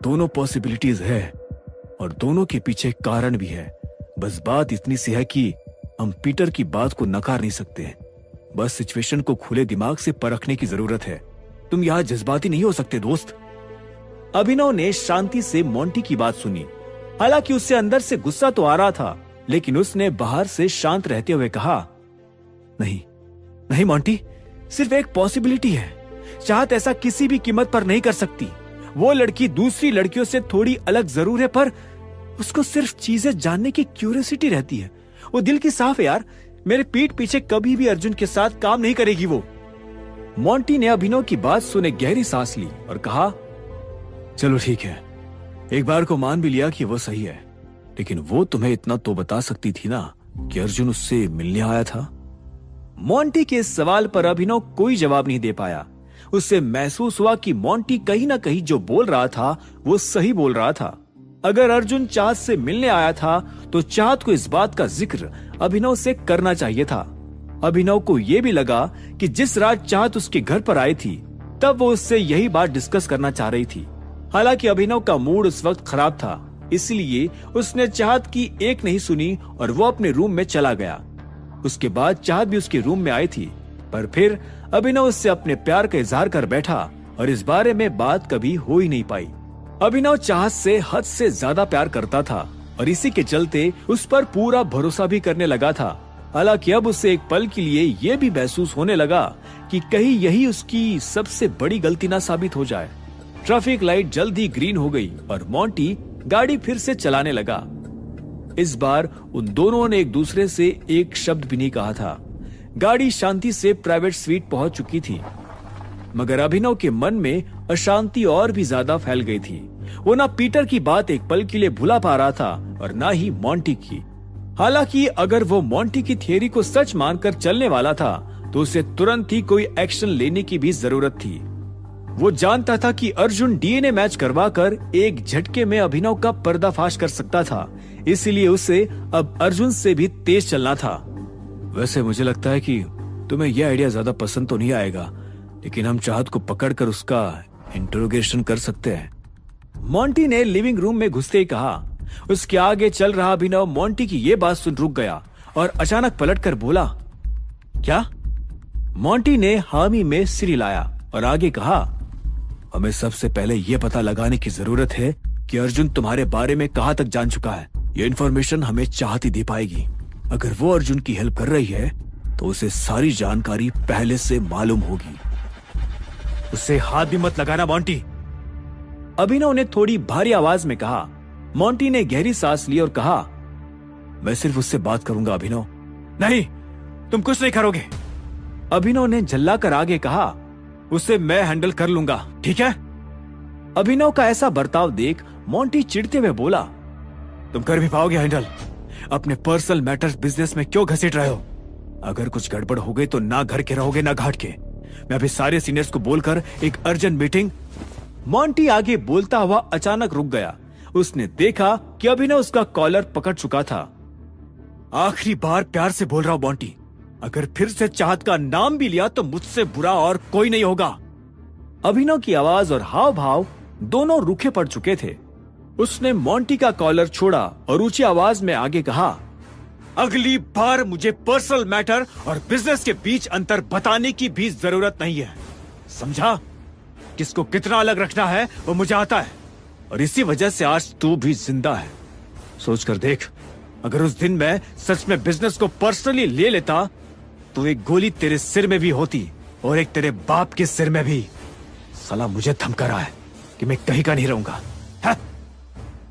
दोनों पॉसिबिलिटीज है और दोनों के पीछे कारण भी है। बस बात इतनी सी है कि हम पीटर की बात को नकार नहीं सकते। बस सिचुएशन को खुले दिमाग से परखने की जरूरत है। तुम यहाँ जज्बाती नहीं हो सकते दोस्त। अभिनव ने शांति से मोंटी की बात सुनी। हालांकि उससे अंदर से गुस्सा तो आ रहा था, लेकिन उसने बाहर से शांत रहते हुए कहा, नहीं नहीं मोंटी, सिर्फ एक पॉसिबिलिटी है। चाहत ऐसा किसी भी कीमत पर नहीं कर सकती। वो लड़की दूसरी लड़कियों से थोड़ी अलग जरूर है, पर उसको सिर्फ चीजें जानने की क्यूरियोसिटी रहती है। वो दिल की साफ है यार। मेरे पीठ पीछे कभी भी अर्जुन के साथ काम नहीं करेगी वो। मोंटी ने अभिनव की बात सुने गहरी सांस ली और कहा, चलो ठीक है, एक बार को मान भी लिया कि वो सही है, लेकिन वो तुम्हें इतना तो बता सकती थी ना कि अर्जुन उससे मिलने आया था। मोंटी के इस सवाल पर अभिनव कोई जवाब नहीं दे पाया। उससे महसूस हुआ कि मोंटी कहीं ना कहीं जो बोल रहा था वो सही बोल रहा था। अगर अर्जुन चाहत से मिलने आया था तो चाहत को इस बात का जिक्र अभिनव से करना चाहिए था। अभिनव को यह भी लगा कि जिस रात चाहत उसके घर पर आई थी तब वो उससे यही बात डिस्कस करना चाह रही थी। हालांकि अभिनव का मूड उस वक्त खराब था, इसलिए उसने चाहत की एक नहीं सुनी और वो अपने रूम में चला गया। उसके बाद चाहत भी उसके रूम में आई थी, पर फिर अभिनव उससे अपने प्यार का इजहार कर बैठा और इस बारे में बात कभी हो ही नहीं पाई। अभिनव चाहत से हद से ज्यादा प्यार करता था और इसी के चलते उस पर पूरा भरोसा भी करने लगा था। हालांकि अब उसे एक पल के लिए यह भी महसूस होने लगा कि कहीं यही उसकी सबसे बड़ी गलती ना साबित हो जाए। ट्रैफिक लाइट जल्द ही ग्रीन हो गई और मोंटी गाड़ी फिर से चलाने लगा। इस बार उन दोनों ने एक दूसरे से एक शब्द भी नहीं कहा था। गाड़ी शांति से प्राइवेट स्वीट पहुंच चुकी थी, मगर अभिनव के मन में अशांति और भी ज्यादा फैल गई थी। वो ना पीटर की बात एक पल के लिए भुला पा रहा था और ना ही मोंटी की। हालांकि अगर वो मोंटी की थियरी को सच मानकर चलने वाला था तो उसे तुरंत ही कोई एक्शन लेने की भी जरूरत थी। वो जानता था कि अर्जुन डीएनए मैच करवाकर एक झटके में अभिनव का पर्दाफाश कर सकता था, इसलिए उसे अब अर्जुन से भी तेज चलना था। वैसे मुझे लगता है कि तुम्हें यह आइडिया ज्यादा पसंद तो नहीं आएगा, लेकिन हम चाहत को पकड़कर उसका इंटरोगेशन कर सकते हैं, मोंटी ने लिविंग रूम में घुसते ही कहा। उसके आगे चल रहा अभिनव मोंटी की ये बात सुन रुक गया और अचानक पलटकर बोला, क्या? मोंटी ने हामी में सिर हिलाया और आगे कहा, हमें सबसे पहले यह पता लगाने की जरूरत है कि अर्जुन तुम्हारे बारे में कहां तक जान चुका है। ये इन्फॉर्मेशन हमें चाहत ही दे पाएगी। अगर वो अर्जुन की हेल्प कर रही है तो उसे सारी जानकारी पहले से मालूम होगी। उससे हाथ भी मत लगाना मोंटी, अभिनव ने थोड़ी भारी आवाज में कहा। मोंटी ने गहरी सांस ली और कहा, मैं सिर्फ उससे बात करूंगा अभिनव। नहीं, तुम कुछ नहीं करोगे, अभिनव ने झल्लाकर आगे कहा। उसे मैं हैंडल कर लूंगा, ठीक है? अभिनव का ऐसा बर्ताव देख मोंटी चिढ़ते हुए बोला, तुम कर भी पाओगे हैंडल? अपने पर्सनल मैटर्स बिजनेस में क्यों घसीट रहे हो? अगर कुछ गड़बड़ हो गई तो ना घर के रहोगे ना घाट के। मैं अभी सारे सीनियर्स को बोलकर एक अर्जेंट मीटिंग। मोंटी आगे बोलता हुआ अचानक रुक गया। उसने देखा कि अभिनव उसका कॉलर पकड़ चुका था। आखिरी बार प्यार से बोल रहा हूं मोंटी, अगर फिर से चाहत का नाम भी लिया तो मुझसे बुरा और कोई नहीं होगा। अभिनव की आवाज और हाव भाव दोनों रूखे पड़ चुके थे। उसने मोंटी का कॉलर छोड़ा और ऊंची आवाज में आगे कहा, अगली बार मुझे पर्सनल मैटर और बिजनेस के बीच अंतर बताने की भी जरूरत नहीं है, समझा? किसको कितना अलग रखना है वो मुझे आता है, और इसी वजह से आज तू भी जिंदा है। सोच कर देख, अगर उस दिन मैं सच में बिजनेस को पर्सनली ले लेता तो एक गोली तेरे सिर में भी होती और एक तेरे बाप के सिर में भी। साला मुझे धमका रहा है कि मैं कहीं का नहीं रहूंगा।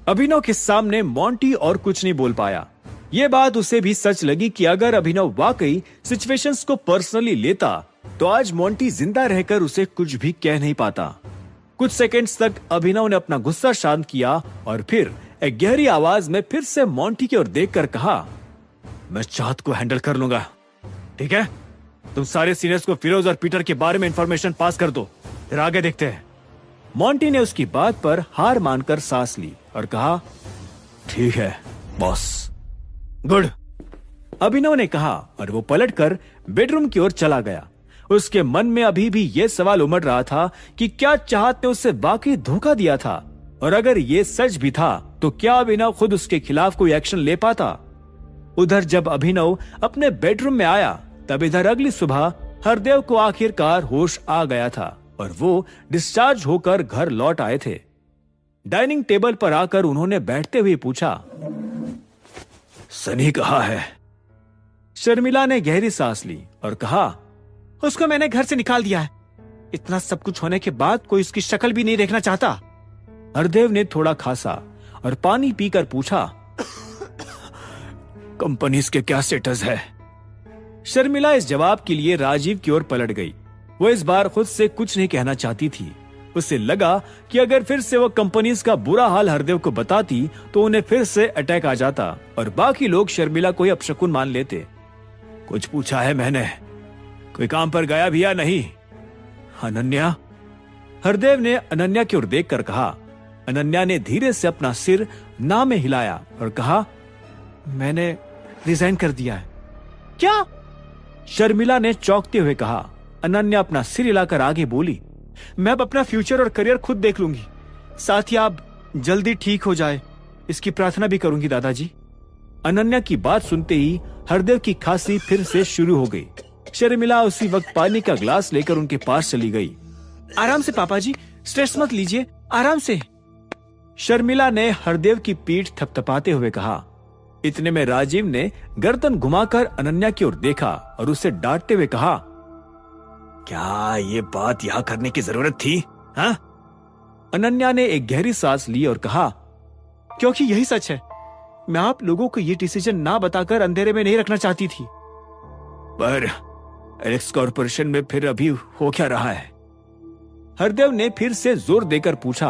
अभिनव के सामने मोंटी और कुछ नहीं बोल पाया। यह बात उसे भी सच लगी कि अगर अभिनव वाकई सिचुएशंस को पर्सनली लेता तो आज मोंटी जिंदा रहकर उसे कुछ भी कह नहीं पाता। कुछ सेकंड्स तक अभिनव ने अपना गुस्सा शांत किया और फिर एक गहरी आवाज में फिर से मोंटी की ओर देखकर कहा, मैं चाहत को हैंडल कर लूंगा, ठीक है? तुम सारे सीनियर्स को फिरोज और पीटर के बारे में इंफॉर्मेशन पास कर दो, फिर आगे देखते हैं। मोंटी ने उसकी बात पर हार मानकर सांस ली और कहा, ठीक है बॉस। गुड, अभिनव ने कहा और वो पलटकर बेडरूम की ओर चला गया। उसके मन में अभी भी ये सवाल उमड़ रहा था कि क्या चाहत ने उसे वाकई धोखा दिया था, और अगर ये सच भी था तो क्या अभिनव खुद उसके खिलाफ कोई एक्शन ले पाता। उधर जब अभिनव अपने बेडरूम में आया तब इधर अगली सुबह हरदेव को आखिरकार होश आ गया था और वो डिस्चार्ज होकर घर लौट आए थे। डाइनिंग टेबल पर आकर उन्होंने बैठते हुए पूछा, सनी कहाँ है? शर्मिला ने गहरी सांस ली और कहा, उसको मैंने घर से निकाल दिया है। इतना सब कुछ होने के बाद कोई उसकी शक्ल भी नहीं देखना चाहता। हरदेव ने थोड़ा खांसा और पानी पीकर पूछा, कंपनीज के क्या स्टेटस है? शर्मिला इस जवाब के लिए राजीव की ओर पलट गई। वो इस बार खुद से कुछ नहीं कहना चाहती थी। उसे लगा कि अगर फिर से वो कंपनीज का बुरा हाल हरदेव को बताती तो उन्हें फिर से अटैक आ जाता और बाकी लोग शर्मिला को ही अपशकुन मान लेते। कुछ पूछा है मैंने? कोई काम पर गया भी या नहीं? अनन्या? हरदेव ने अनन्या की ओर देखकर कहा। अनन्या ने धीरे से अपना सिर ना में हिलाया और कहा, मैंने रिजाइन कर दिया है। क्या? शर्मिला ने चौंकते हुए कहा। अनन्या अपना सिर हिलाकर आगे बोली, मैं अब अपना फ्यूचर और करियर खुद देख लूंगी। साथ ही आप जल्दी ठीक हो जाए, इसकी प्रार्थना भी करूंगी दादाजी। अनन्या की बात सुनते ही हरदेव की खांसी फिर से शुरू हो गई। शर्मिला उसी वक्त पानी का ग्लास लेकर उनके पास चली गई। आराम से पापा जी, स्ट्रेस मत लीजिए, आराम से। शर्मिला ने हरदेव की पीठ थपथपाते हुए कहा। इतने में राजीव ने गर्दन घुमाकर अनन्या की ओर देखा और उसे डांटते हुए कहा, क्या ये बात यहां करने की जरूरत थी? हाँ? अनन्या ने एक गहरी सांस ली और कहा, क्योंकि यही सच है। मैं आप लोगों को ये डिसीजन ना बताकर अंधेरे में नहीं रखना चाहती थी। पर एलेक्स कॉर्पोरेशन में फिर अभी हो क्या रहा है? हरदेव ने फिर से जोर देकर पूछा।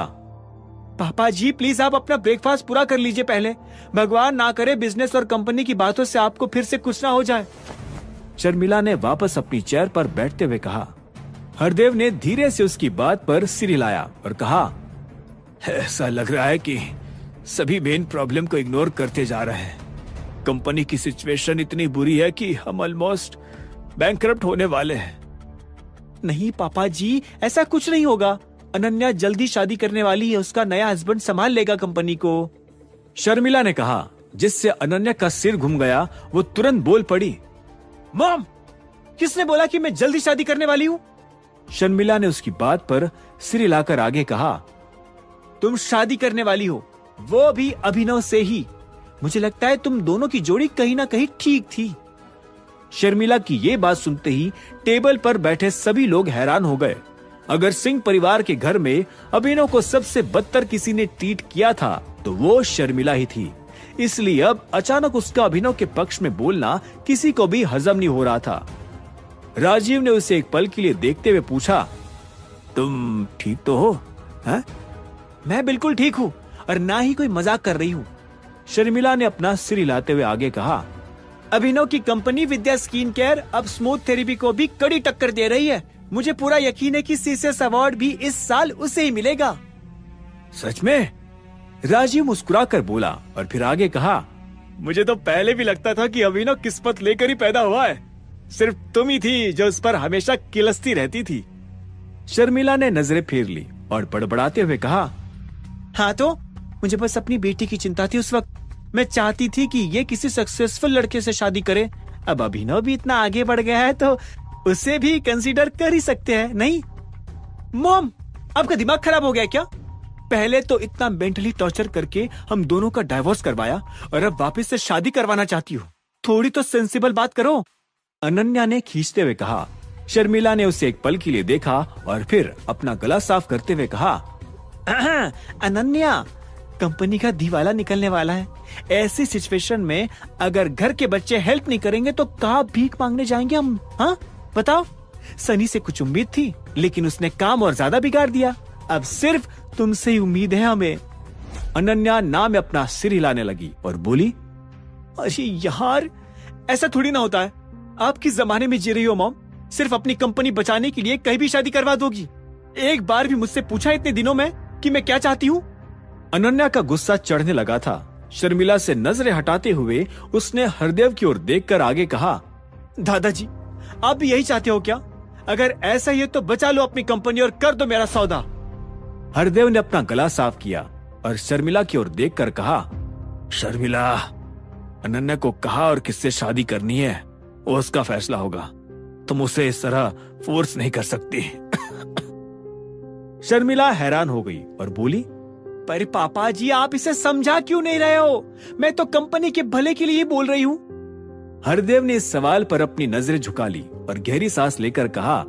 पापा जी प्लीज आप अपना ब्रेकफास्ट पूरा कर लीजिए पहले। भगवान ना करे बिजनेस और कंपनी की बातों से आपको फिर से कुछ ना हो जाए। शर्मिला ने वापस अपनी चेयर पर बैठते हुए कहा। हरदेव ने धीरे से उसकी बात पर सिर हिलाया और कहा, ऐसा लग रहा है कि सभी मेन प्रॉब्लम को इग्नोर करते जा रहे हैं। कंपनी की सिचुएशन इतनी बुरी है कि हम ऑलमोस्ट बैंकरप्ट होने वाले हैं। नहीं पापा जी, ऐसा कुछ नहीं होगा। अनन्या जल्दी शादी करने वाली है, उसका नया हस्बैंड संभाल लेगा कंपनी को। शर्मिला ने कहा, जिससे अनन्या का सिर घूम गया। वो तुरंत बोल पड़ी, मॉम, किसने बोला कि मैं जल्दी शादी करने वाली हूँ? शर्मिला ने उसकी बात पर सिर हिलाकर आगे कहा, तुम शादी करने वाली हो, वो भी अभिनव से ही। मुझे लगता है तुम दोनों की जोड़ी कहीं ना कहीं ठीक थी। शर्मिला की ये बात सुनते ही टेबल पर बैठे सभी लोग हैरान हो गए। अगर सिंह परिवार के घर में अभिनव को सबसे बदतर किसी ने ट्रीट किया था तो वो शर्मिला ही थी। इसलिए अब अचानक उसका अभिनव के पक्ष में बोलना किसी को भी हजम नहीं हो रहा था। राजीव ने उसे एक पल के लिए देखते हुए पूछा, तुम ठीक तो हो? है? मैं बिल्कुल ठीक हूँ और ना ही कोई मजाक कर रही हूँ। शर्मिला ने अपना सिर हिलाते हुए आगे कहा। अभिनव की कंपनी विद्या स्किन केयर अब स्मूथ थेरेपी को भी कड़ी टक्कर दे रही है। मुझे पूरा यकीन है कि सीसीएस अवार्ड भी इस साल उसे ही मिलेगा। सच में? राजीव मुस्कुराकर बोला और फिर आगे कहा, मुझे तो पहले भी लगता था कि अभिनव किस्मत लेकर ही पैदा हुआ है। सिर्फ तुम ही थी जो उस पर हमेशा किलसती रहती थी। शर्मिला ने नजरें फेर ली और बड़बड़ाते हुए कहा, हाँ तो मुझे बस अपनी बेटी की चिंता थी उस वक्त। मैं चाहती थी कि ये किसी सक्सेसफुल लड़के से शादी करे। अब अभिनव भी इतना आगे बढ़ गया है तो उसे भी कंसीडर कर ही सकते हैं, नहीं? मॉम, आपका दिमाग खराब हो गया क्या? पहले तो इतना मेंटली टॉर्चर करके हम दोनों का डाइवोर्स करवाया और अब वापस से शादी करवाना चाहती हो। थोड़ी तो सेंसिबल बात करो। अनन्या ने खींचते हुए कहा। शर्मिला ने उसे एक पल के लिए देखा और फिर अपना गला साफ करते हुए कहा, अनन्या, कंपनी का दिवाला निकलने वाला है। ऐसी सिचुएशन में अगर घर के बच्चे हेल्प नहीं करेंगे तो कहाँ भीख मांगने जाएंगे हम? हाँ बताओ। सनी से कुछ उम्मीद थी लेकिन उसने काम और ज्यादा बिगाड़ दिया। अब सिर्फ तुमसे ही उम्मीद है हमें। अनन्या ना में अपना सिर हिलाने लगी और बोली, अरे यार, ऐसा थोड़ी ना होता है। आप किस जमाने में जी रही हो मॉम? सिर्फ अपनी कंपनी बचाने के लिए कहीं भी शादी करवा दोगी? एक बार भी मुझसे पूछा इतने दिनों में कि मैं क्या चाहती हूँ? अनन्या का गुस्सा चढ़ने लगा था। शर्मिला से नजरें हटाते हुए उसने हरदेव की ओर देखकर आगे कहा, दादाजी, आप भी यही चाहते हो क्या? अगर ऐसा ही है तो बचा लो अपनी कंपनी और कर दो मेरा सौदा। हरदेव ने अपना गला साफ किया और शर्मिला की ओर देखकर कहा, शर्मिला, अनन्या को कहा और किससे शादी करनी है वो उसका फैसला होगा। तुम उसे इस तरह फोर्स नहीं कर सकती। शर्मिला हैरान हो गई और बोली, पर पापा जी, आप इसे समझा क्यों नहीं रहे हो? मैं तो कंपनी के भले के लिए बोल रही हूँ। हरदेव ने इस सवाल पर अपनी नजरें झुका ली और गहरी सांस लेकर कहा,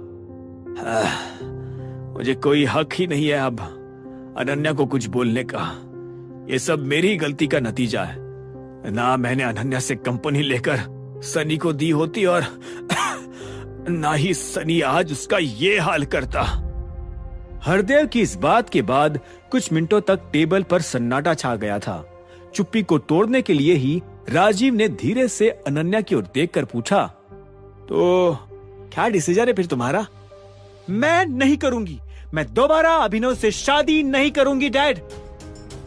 मुझे कोई हक ही नहीं है अब अनन्या को कुछ बोलने का। ये सब मेरी गलती का नतीजा है। ना मैंने अनन्या से कंपनी लेकर सनी को दी होती और ना ही सनी आज उसका ये हाल करता। हरदेव की इस बात के बाद कुछ मिनटों तक टेबल पर सन्नाटा छा गया था। चुप्पी को तोड़ने के लिए ही राजीव ने धीरे से अनन्या की ओर देखकर पूछा, तो क्या डिसीजन है फिर तुम्हारा? मैं नहीं करूंगी। मैं दोबारा अभिनव से शादी नहीं करूंगी डैड।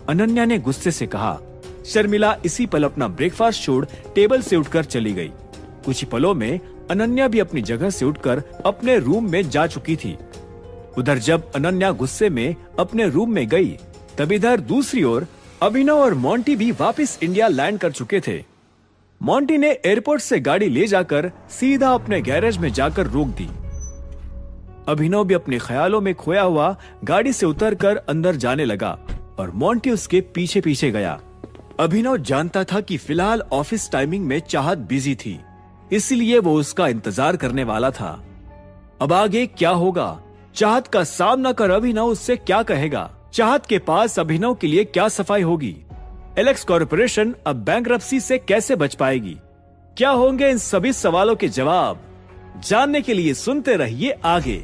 अनन्या ने गुस्से से कहा। शर्मिला इसी पल अपना ब्रेकफास्ट छोड़ टेबल से उठकर चली गई। कुछ ही पलों में अनन्या भी अपनी जगह से उठकर अपने रूम में जा चुकी थी। उधर जब अनन्या गुस्से में अपने रूम में गई, तब इधर दूसरी ओर अभिनव और मोंटी भी वापस इंडिया लैंड कर चुके थे। मोंटी ने एयरपोर्ट से गाड़ी ले जाकर सीधा अपने गैरेज में जाकर रोक दी। अभिनव भी अपने ख्यालों में खोया हुआ गाड़ी से उतरकर अंदर जाने लगा और मोंटी उसके पीछे पीछे गया। अभिनव जानता था कि फिलहाल ऑफिस टाइमिंग में चाहत बिजी थी, इसलिए वो उसका इंतजार करने वाला था। अब आगे क्या होगा? चाहत का सामना कर अभिनव उससे क्या कहेगा? चाहत के पास अभिनव के लिए क्या सफाई होगी? एलेक्स कॉर्पोरेशन अब बैंकरप्सी से कैसे बच पाएगी? क्या होंगे इन सभी सवालों के जवाब? जानने के लिए सुनते रहिए आगे।